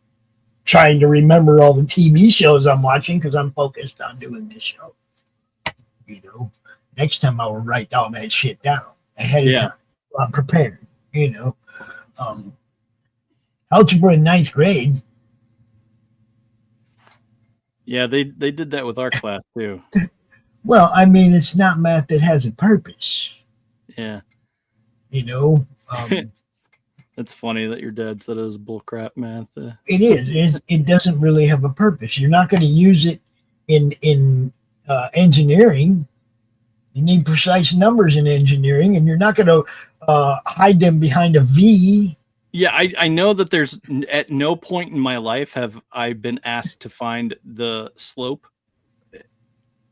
trying to remember all the TV shows I'm watching because I'm focused on doing this show. Next time I will write all that shit down ahead of time. So I'm prepared. Algebra in ninth grade. Yeah, they did that with our class too. Well, I mean, it's not math that has a purpose. Yeah. It's funny that your dad said it was bullcrap math. It is. It doesn't really have a purpose. You're not going to use it in engineering. You need precise numbers in engineering, and you're not going to hide them behind a V. Yeah, I know that there's at no point in my life have I been asked to find the slope.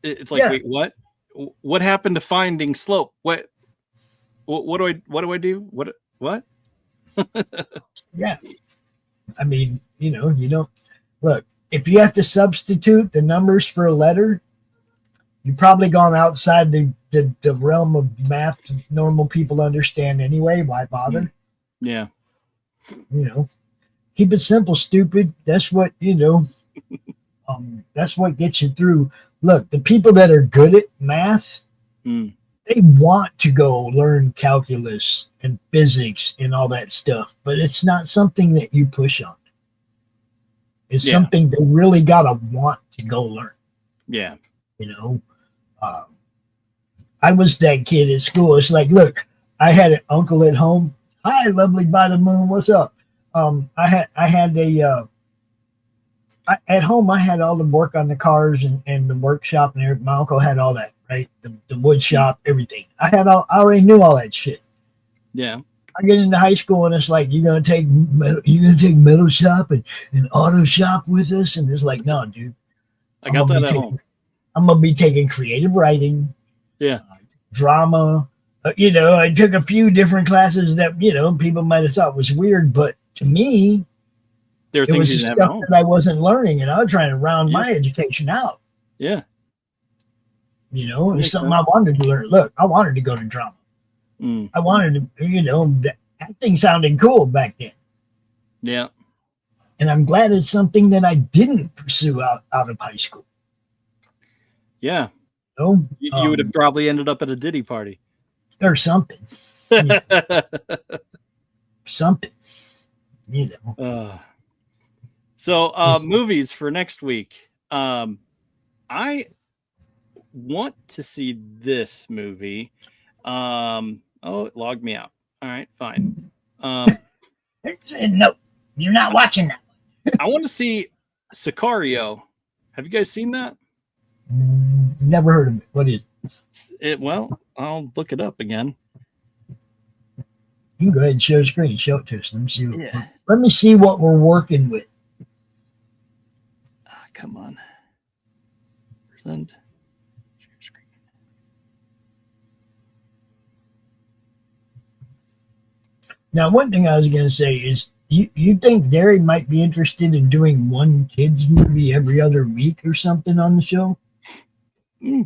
It's like, wait, what? What happened to finding slope? What do I do? What? Yeah. I mean, you don't look, if you have to substitute the numbers for a letter, you've probably gone outside the realm of math normal people understand anyway. Why bother? Yeah. Keep it simple, stupid. That's what, that's what gets you through. Look, the people that are good at math, they want to go learn calculus and physics and all that stuff, but it's not something that you push on. It's something they really got to want to go learn. Yeah. I was that kid at school. It's like, look, I had an uncle at home. Hi, lovely by the moon. What's up? At home, I had all the work on the cars and the workshop and everything. My uncle had all that, right? The wood shop, everything. I already knew all that shit. Yeah. I get into high school and it's like, you're gonna take metal shop and auto shop with us, and it's like, no, dude. I got that at home. I'm gonna be taking creative writing, drama. I took a few different classes that people might have thought was weird, but to me, it was the stuff that I wasn't learning, and I was trying to round my education out. Yeah. It's something I wanted to learn. Look, I wanted to go to drama. I wanted to, acting sounded cool back then. Yeah. And I'm glad it's something that I didn't pursue out of high school. Yeah. You would have probably ended up at a Diddy party. Or something. Something. So movies for next week. I want to see this movie. It logged me out. All right, fine. No, you're not watching that one. I want to see Sicario. Have you guys seen that? Never heard of it. What is it? Well, I'll look it up again. You can go ahead and share the screen. Show it to us. Let me see what we're working with. Come on. Present. Share screen. Now, one thing I was going to say is, you think Derry might be interested in doing one kids movie every other week or something on the show?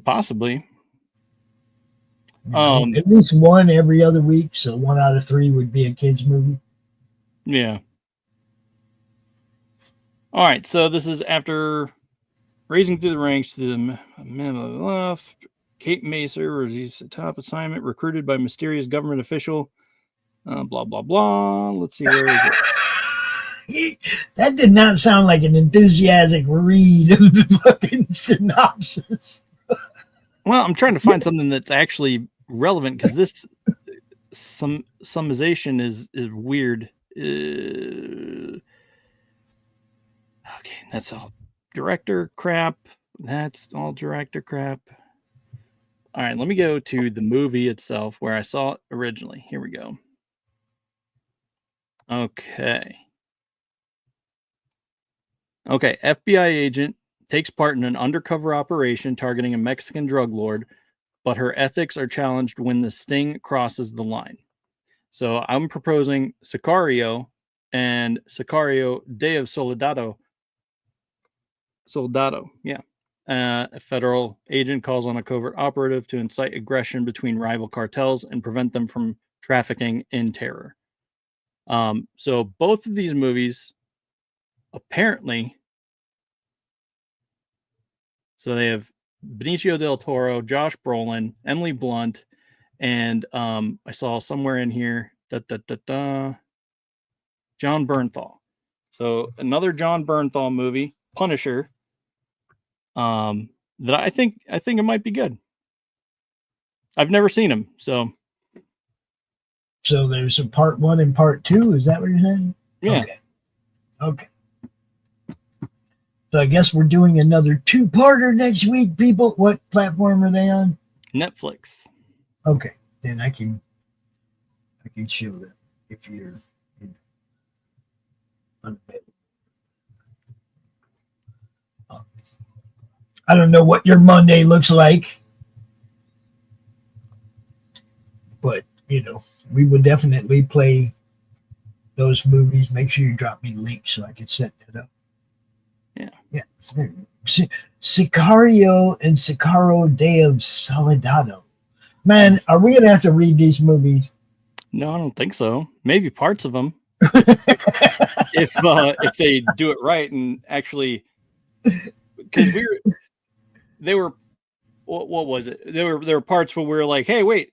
Possibly. At least one every other week, so 1 out of 3 would be a kids movie. Yeah. All right, so this is after raising through the ranks to the minimum of the left. Kate Macer receives a top assignment, recruited by mysterious government official. Blah blah blah. Let's see, where is it? That did not sound like an enthusiastic read of the fucking synopsis. Well, I'm trying to find something that's actually relevant because this summarization is weird. Okay, that's all director crap. That's all director crap. All right, let me go to the movie itself where I saw it originally. Here we go. Okay. Okay, FBI agent takes part in an undercover operation targeting a Mexican drug lord, but her ethics are challenged when the sting crosses the line. So I'm proposing Sicario and Sicario Day of Soldado. Yeah. A federal agent calls on a covert operative to incite aggression between rival cartels and prevent them from trafficking in terror. So both of these movies apparently, so they have Benicio del Toro, Josh Brolin, Emily Blunt, and I saw somewhere in here John Bernthal. So another John Bernthal movie, Punisher. That I think it might be good. I've never seen him, so there's a part 1 and part 2. Is that what you're saying? Yeah. Okay. So I guess we're doing another 2-parter next week, people. What platform are they on? Netflix. Okay, then I can show them if you're unavailable. I don't know what your Monday looks like, but we will definitely play those movies. Make sure you drop me links so I can set that up. Yeah. Sicario and Sicario Day of Soldado. Man, are we gonna have to read these movies? No, I don't think so. Maybe parts of them. if they do it right and actually, because they were, what was it? There were parts where we were like, hey,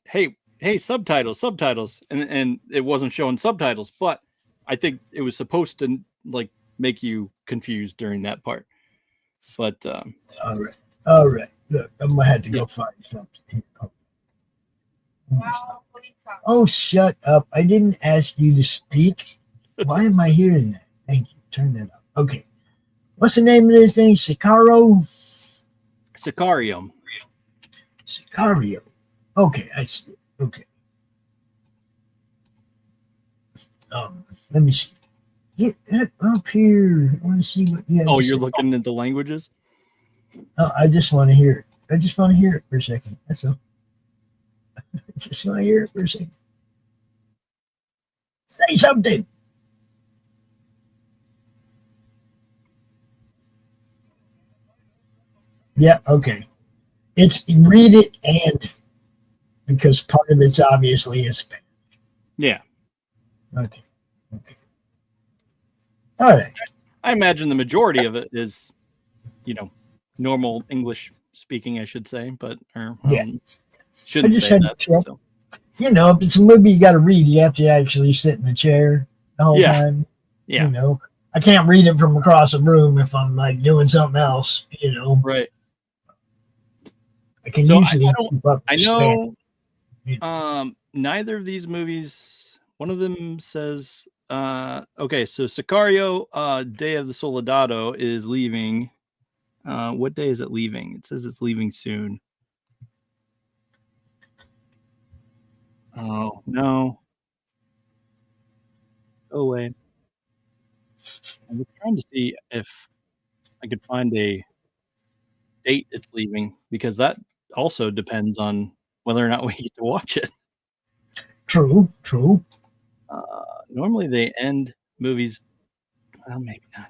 subtitles, and it wasn't showing subtitles, but I think it was supposed to like make you confused during that part. But all right. Look, I'm gonna have to go find something. Oh, shut up! I didn't ask you to speak. Why am I hearing that? Thank you. Turn that up. Okay. What's the name of this thing? Sicario. Okay, I see. Okay. Let me see. Get that up here. I want to see what you have. Oh, you're looking at the languages? Oh, I just want to hear it. I just want to hear it for a second. That's all. I just want to hear it for a second. Say something. Yeah, okay. It's read it and because part of it's obviously is Spanish. Yeah. Okay. All right. I imagine the majority of it is, normal English speaking, I should say, but shouldn't say that. So. If it's a movie you got to read, you have to actually sit in the chair the whole time. Yeah. I can't read it from across the room if I'm like doing something else. Right. I can usually keep up. I know. Neither of these movies. One of them says, okay, so Sicario, Day of the Soldado is leaving. What day is it leaving? It says it's leaving soon. Oh, no. Go away. I was trying to see if I could find a date it's leaving, because that also depends on whether or not we get to watch it. True. Normally they end movies. Well, maybe not.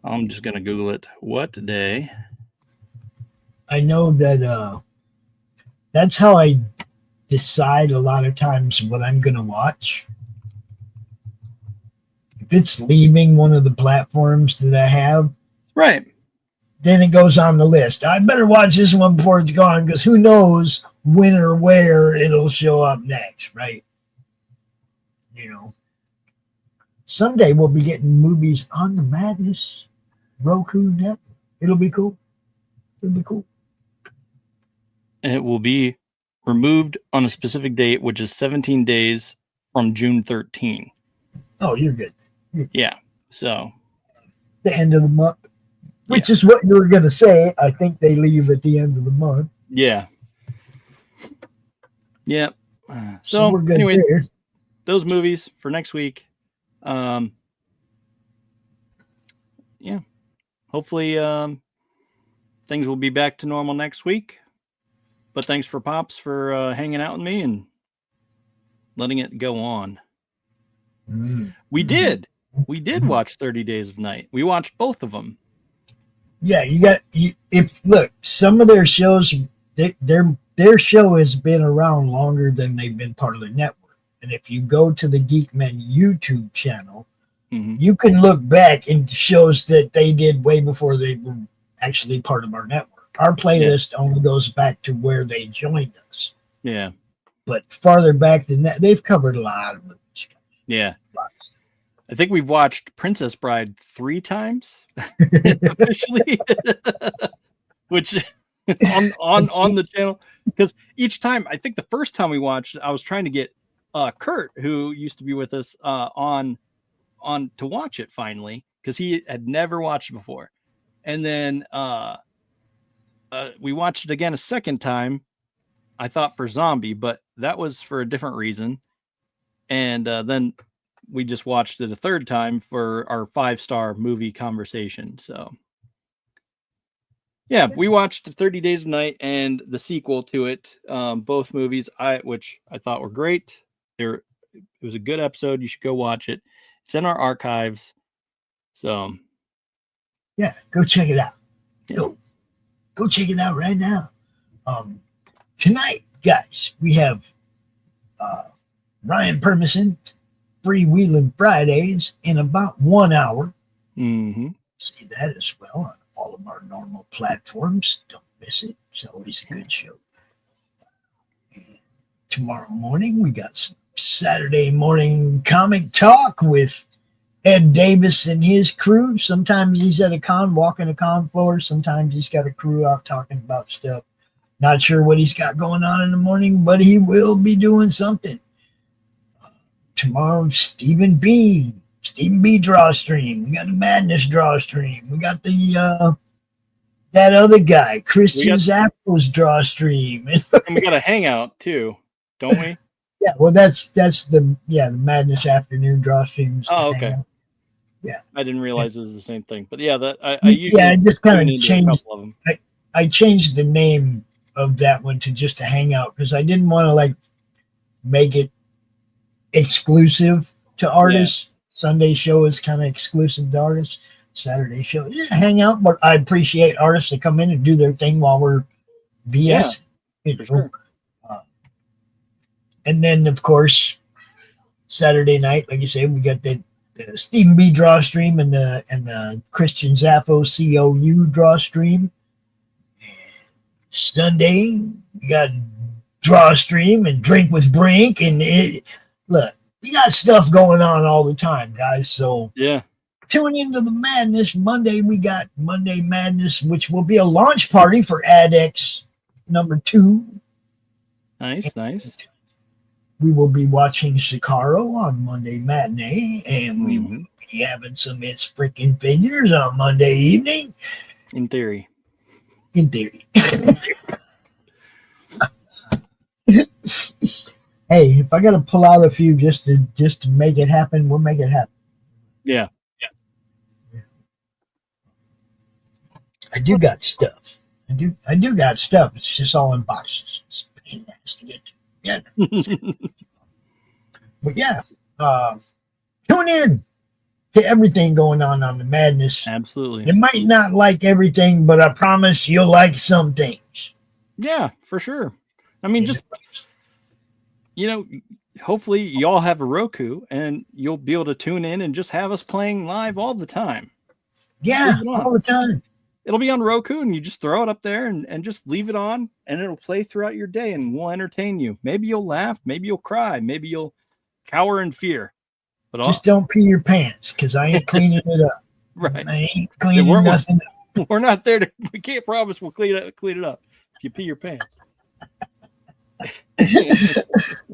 I'm just going to Google it. What day? I know that that's how I decide a lot of times what I'm going to watch. If it's leaving one of the platforms that I have, right, then it goes on the list. I better watch this one before it's gone because who knows when or where it'll show up next, right? someday we'll be getting movies on the Madness Roku network. It'll be cool. It'll be cool. And it will be removed on a specific date, which is 17 days from June 13. Oh, you're good. Yeah. So the end of the month, which is what you were going to say. I think they leave at the end of the month. Yeah. Yeah. So we're good anyway, there. Those movies for next week. Yeah. Hopefully things will be back to normal next week. But thanks for Pops for hanging out with me and letting it go on. We did watch 30 Days of Night. We watched both of them. Yeah, look, some of their shows, their show has been around longer than they've been part of the network. And if you go to the Geek-Men YouTube channel, you can look back in shows that they did way before they were actually part of our network. Our playlist only goes back to where they joined us. Yeah. But farther back than that, they've covered a lot of movies. Yeah. I think we've watched Princess Bride 3 times officially, which on the channel, because each time, I think the first time we watched, I was trying to get Kurt, who used to be with us, on to watch it finally, because he had never watched it before. And then we watched it again a second time, I thought for Zombie, but that was for a different reason. And then we just watched it a third time for our 5-star movie conversation. So yeah, we watched 30 Days of Night and the sequel to it. Both movies, which I thought were great. It was a good episode. You should go watch it. It's in our archives. So yeah, go check it out. Yeah. Go check it out right now. Tonight, guys, we have Ryan Permison, Freewheeling Fridays, in about 1 hour. See that as well on all of our normal platforms. Don't miss it. It's always a good show. And tomorrow morning, we got some Saturday morning comic talk with Ed Davis and his crew. Sometimes he's at a con, walking a con floor. Sometimes he's got a crew out talking about stuff. Not sure what he's got going on in the morning, but he will be doing something. Tomorrow, Stephen B draw stream. We got the Madness draw stream. We got the that other guy, Christian Zappo's draw stream. And we got a hangout too, don't we? Yeah, well, that's the Madness afternoon draw streams. Oh, okay. Hangout. Yeah, I didn't realize it was the same thing, but yeah, that I usually I just kind of changed. A couple of them. I changed the name of that one to just a hangout because I didn't want to make it exclusive to artists. Yeah. Sunday show is kind of exclusive to artists. Saturday show is a hangout, but I appreciate artists that come in and do their thing while we're BS. Yeah, for sure. And then, of course, Saturday night, like you say, we got the Stephen B draw stream and the Christian Zaffo COU draw stream. And Sunday, we got draw stream and drink with Brink. And look, we got stuff going on all the time, guys. So yeah, tune into the madness. Monday, we got Monday Madness, which will be a launch party for ADX #2. Nice. We will be watching Sicario on Monday matinee, and we will be having some It's Freaking Figures on Monday evening. In theory. Hey, if I got to pull out a few just to make it happen, we'll make it happen. Yeah. I do got stuff. I do got stuff. It's just all in boxes. It's a pain in the ass to get to. Yeah. But yeah, tune in to everything going on the Madness. Absolutely. You might not like everything, but I promise you'll like some things. Yeah, for sure. I mean, just hopefully y'all have a Roku and you'll be able to tune in and just have us playing live all the time. Yeah, all the time. It'll be on Roku and you just throw it up there and just leave it on and it'll play throughout your day and we'll entertain you. Maybe you'll laugh. Maybe you'll cry. Maybe you'll cower in fear. But just don't pee your pants, because I ain't cleaning it up. Right. I ain't cleaning nothing up. We're not there to. We can't promise we'll clean it up if you pee your pants.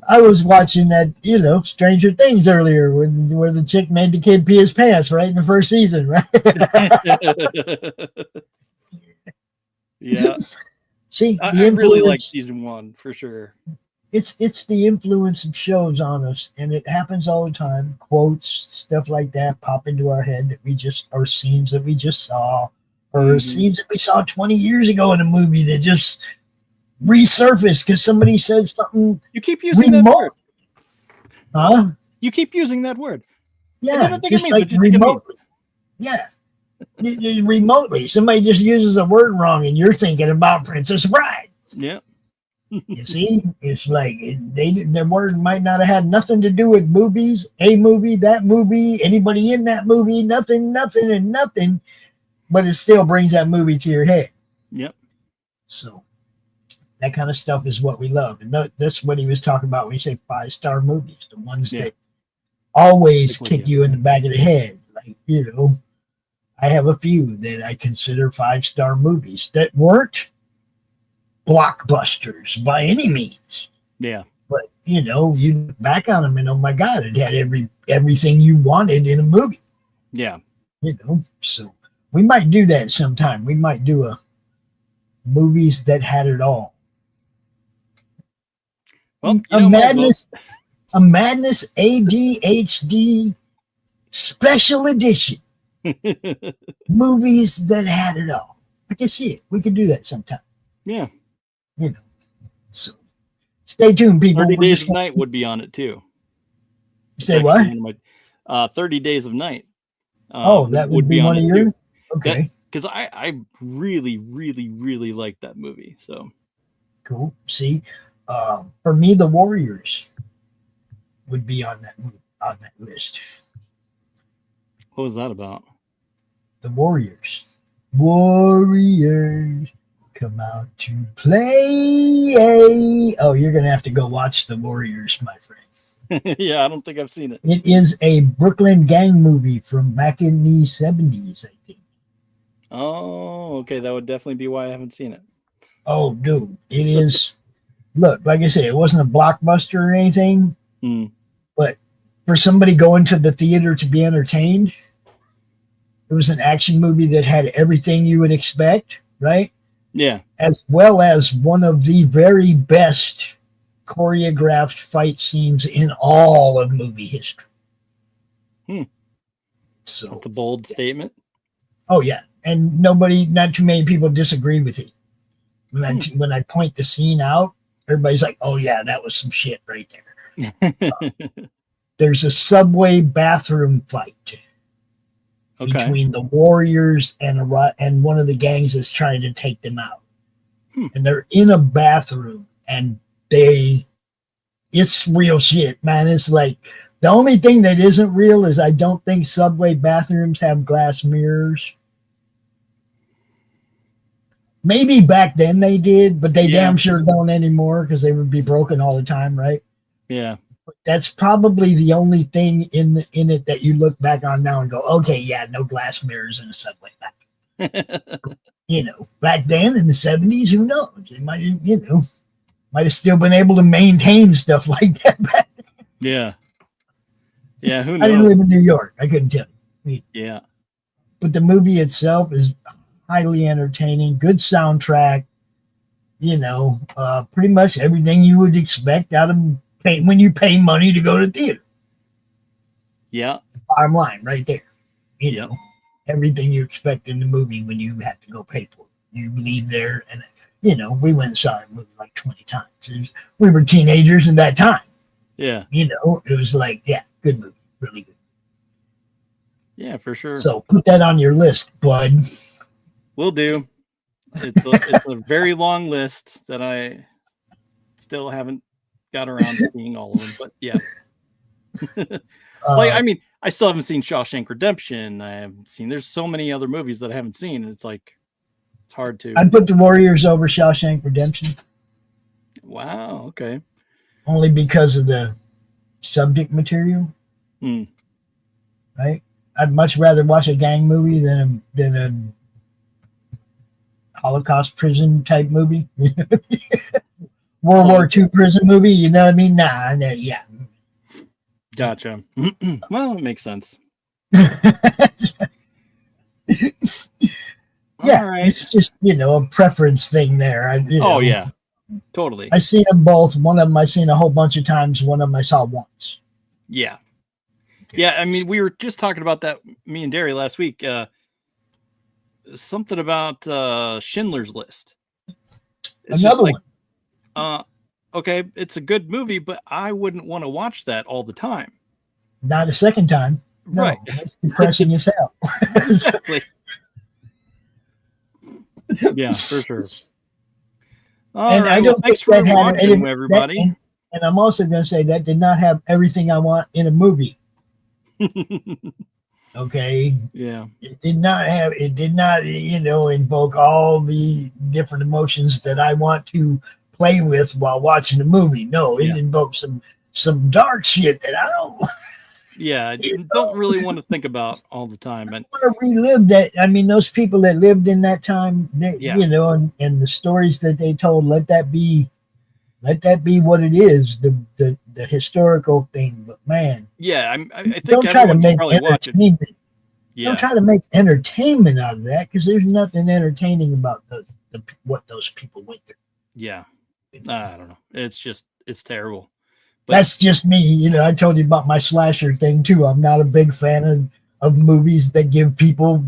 I was watching that, Stranger Things earlier, where the chick made the kid pee his pants right in the first season, right? Yeah. See, I really like season 1 for sure. It's the influence of shows on us, and it happens all the time. Quotes, stuff like that pop into our head or scenes that we just saw, or scenes that we saw 20 years ago in a movie that just resurfaced because somebody said something. You keep using that word. Huh? You keep using that word. Yeah, just like remotely. Yeah. Remotely. Somebody just uses a word wrong and you're thinking about Princess Bride. Yeah. You see, it's like their word might not have had nothing to do with movies, a movie, that movie, anybody in that movie, nothing, but it still brings that movie to your head. Yep. So that kind of stuff is what we love. And that's what he was talking about when he said 5-star movies, the ones that always kick you in the back of the head. Like, I have a few that I consider 5-star movies that weren't blockbusters by any means. Yeah. But, you look back on them and, oh my God, it had everything you wanted in a movie. Yeah. So we might do that sometime. We might do a movies that had it all. Well, a Madness ADHD special edition. Movies that had it all. I can see it. We could do that sometime. Yeah. So stay tuned, people. 30 Days of Night would be on it too. Say what? 30 Days of Night. That would be one of your. Okay. Because I really, really, really like that movie. So cool. See, for me, The Warriors would be on that list. What was that about? The Warriors come out to play. Oh, you're gonna have to go watch The Warriors, my friend. Yeah, I don't think I've seen it. It is a Brooklyn gang movie from back in the 70s, I think. Oh, okay. That would definitely be why I haven't seen it. Oh, dude, it is. Look, like I said, it wasn't a blockbuster or anything, but for somebody going to the theater to be entertained, it was an action movie that had everything you would expect, right? Yeah. As well as one of the very best choreographed fight scenes in all of movie history. So that's a bold statement. Oh yeah, and not too many people disagree with it. When I point the scene out, everybody's like, "Oh yeah, that was some shit right there." There's a subway bathroom fight between the Warriors and one of the gangs that's trying to take them out, and they're in a bathroom, and it's real shit, man. It's like the only thing that isn't real is I don't think subway bathrooms have glass mirrors. Maybe back then they did, but they damn sure don't anymore because they would be broken all the time, right? Yeah. But that's probably the only thing in it that you look back on now and go, okay, yeah, no glass mirrors in a subway bathroom. Back then in the 70s, who knows? They might have still been able to maintain stuff like that back then. Yeah. Yeah, who knows? I didn't live in New York. I couldn't tell you. Yeah. But the movie itself is highly entertaining, good soundtrack, pretty much everything you would expect out of when you pay money to go to theater. Yeah. Bottom line right there. Everything you expect in the movie when you have to go pay for it. You leave there and, we went and saw the movie like 20 times. We were teenagers in that time. Yeah. It was like, yeah, good movie. Really good. Yeah, for sure. So put that on your list, bud. Will do. It's a very long list that I still haven't got around to seeing all of them, but yeah. I still haven't seen Shawshank Redemption. I haven't seen. There's so many other movies that I haven't seen. And it's hard to. I'd put The Warriors over Shawshank Redemption. Wow. Okay. Only because of the subject material. right? I'd much rather watch a gang movie than a Holocaust prison type movie. World War II prison movie, you know what I mean? Nah, yeah. Gotcha. Well, it makes sense. Yeah, right. It's just, a preference thing there. Yeah, totally. I see them both. One of them I seen a whole bunch of times. One of them I saw once. Yeah. Yeah, I mean, we were just talking about that, me and Derry, last week. Something about Schindler's List. It's Another just one. Okay, it's a good movie, but I wouldn't want to watch that all the time. Not a second time. No, right. It's depressing as hell. Exactly. Yeah, for sure. All right. Well, thanks for watching, everybody. And I'm also going to say that did not have everything I want in a movie. Okay. Yeah. It did not, invoke all the different emotions that I want to play with while watching the movie. No, it invoked some dark shit that I don't. Yeah, don't really want to think about all the time. And I want to relive that. I mean, those people that lived in that time, and the stories that they told, let that be what it is, the historical thing. But man, yeah, I think don't try to make entertainment. Don't try to make entertainment out of that, because there's nothing entertaining about what those people went through. Yeah, I don't know. It's terrible. But that's just me. I told you about my slasher thing too. I'm not a big fan of movies that give people.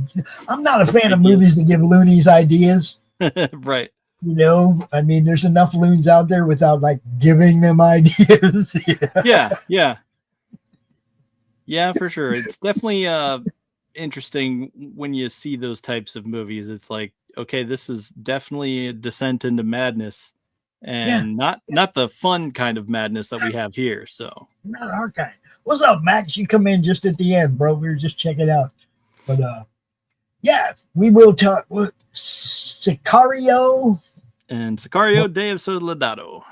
I'm not a fan of movies that give loonies ideas. Right. I mean, there's enough loons out there without giving them ideas. Yeah, for sure. It's definitely interesting when you see those types of movies. It's like, okay, this is definitely a descent into madness, and not the fun kind of madness that we have here. So not our kind. What's up, Max? You come in just at the end, bro. We were just checking it out. But yeah, we will talk with Sicario. And Sicario, Day of Soldado.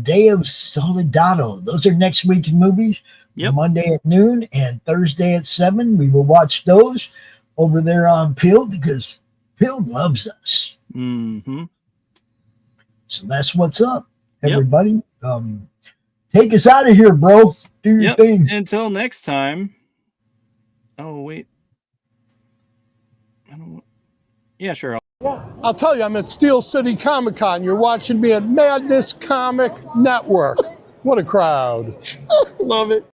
Day of Soldado. Those are next week's movies. Yep. Monday at noon and Thursday at 7. We will watch those over there on Pilled, because Pilled loves us. Mm-hmm. So that's what's up, everybody. Yep. Take us out of here, bro. Do your thing. Until next time. Oh, wait. I don't. Yeah, sure. I'll tell you, I'm at Steel City Comic Con. You're watching me at Madness Comic Network. What a crowd. Love it.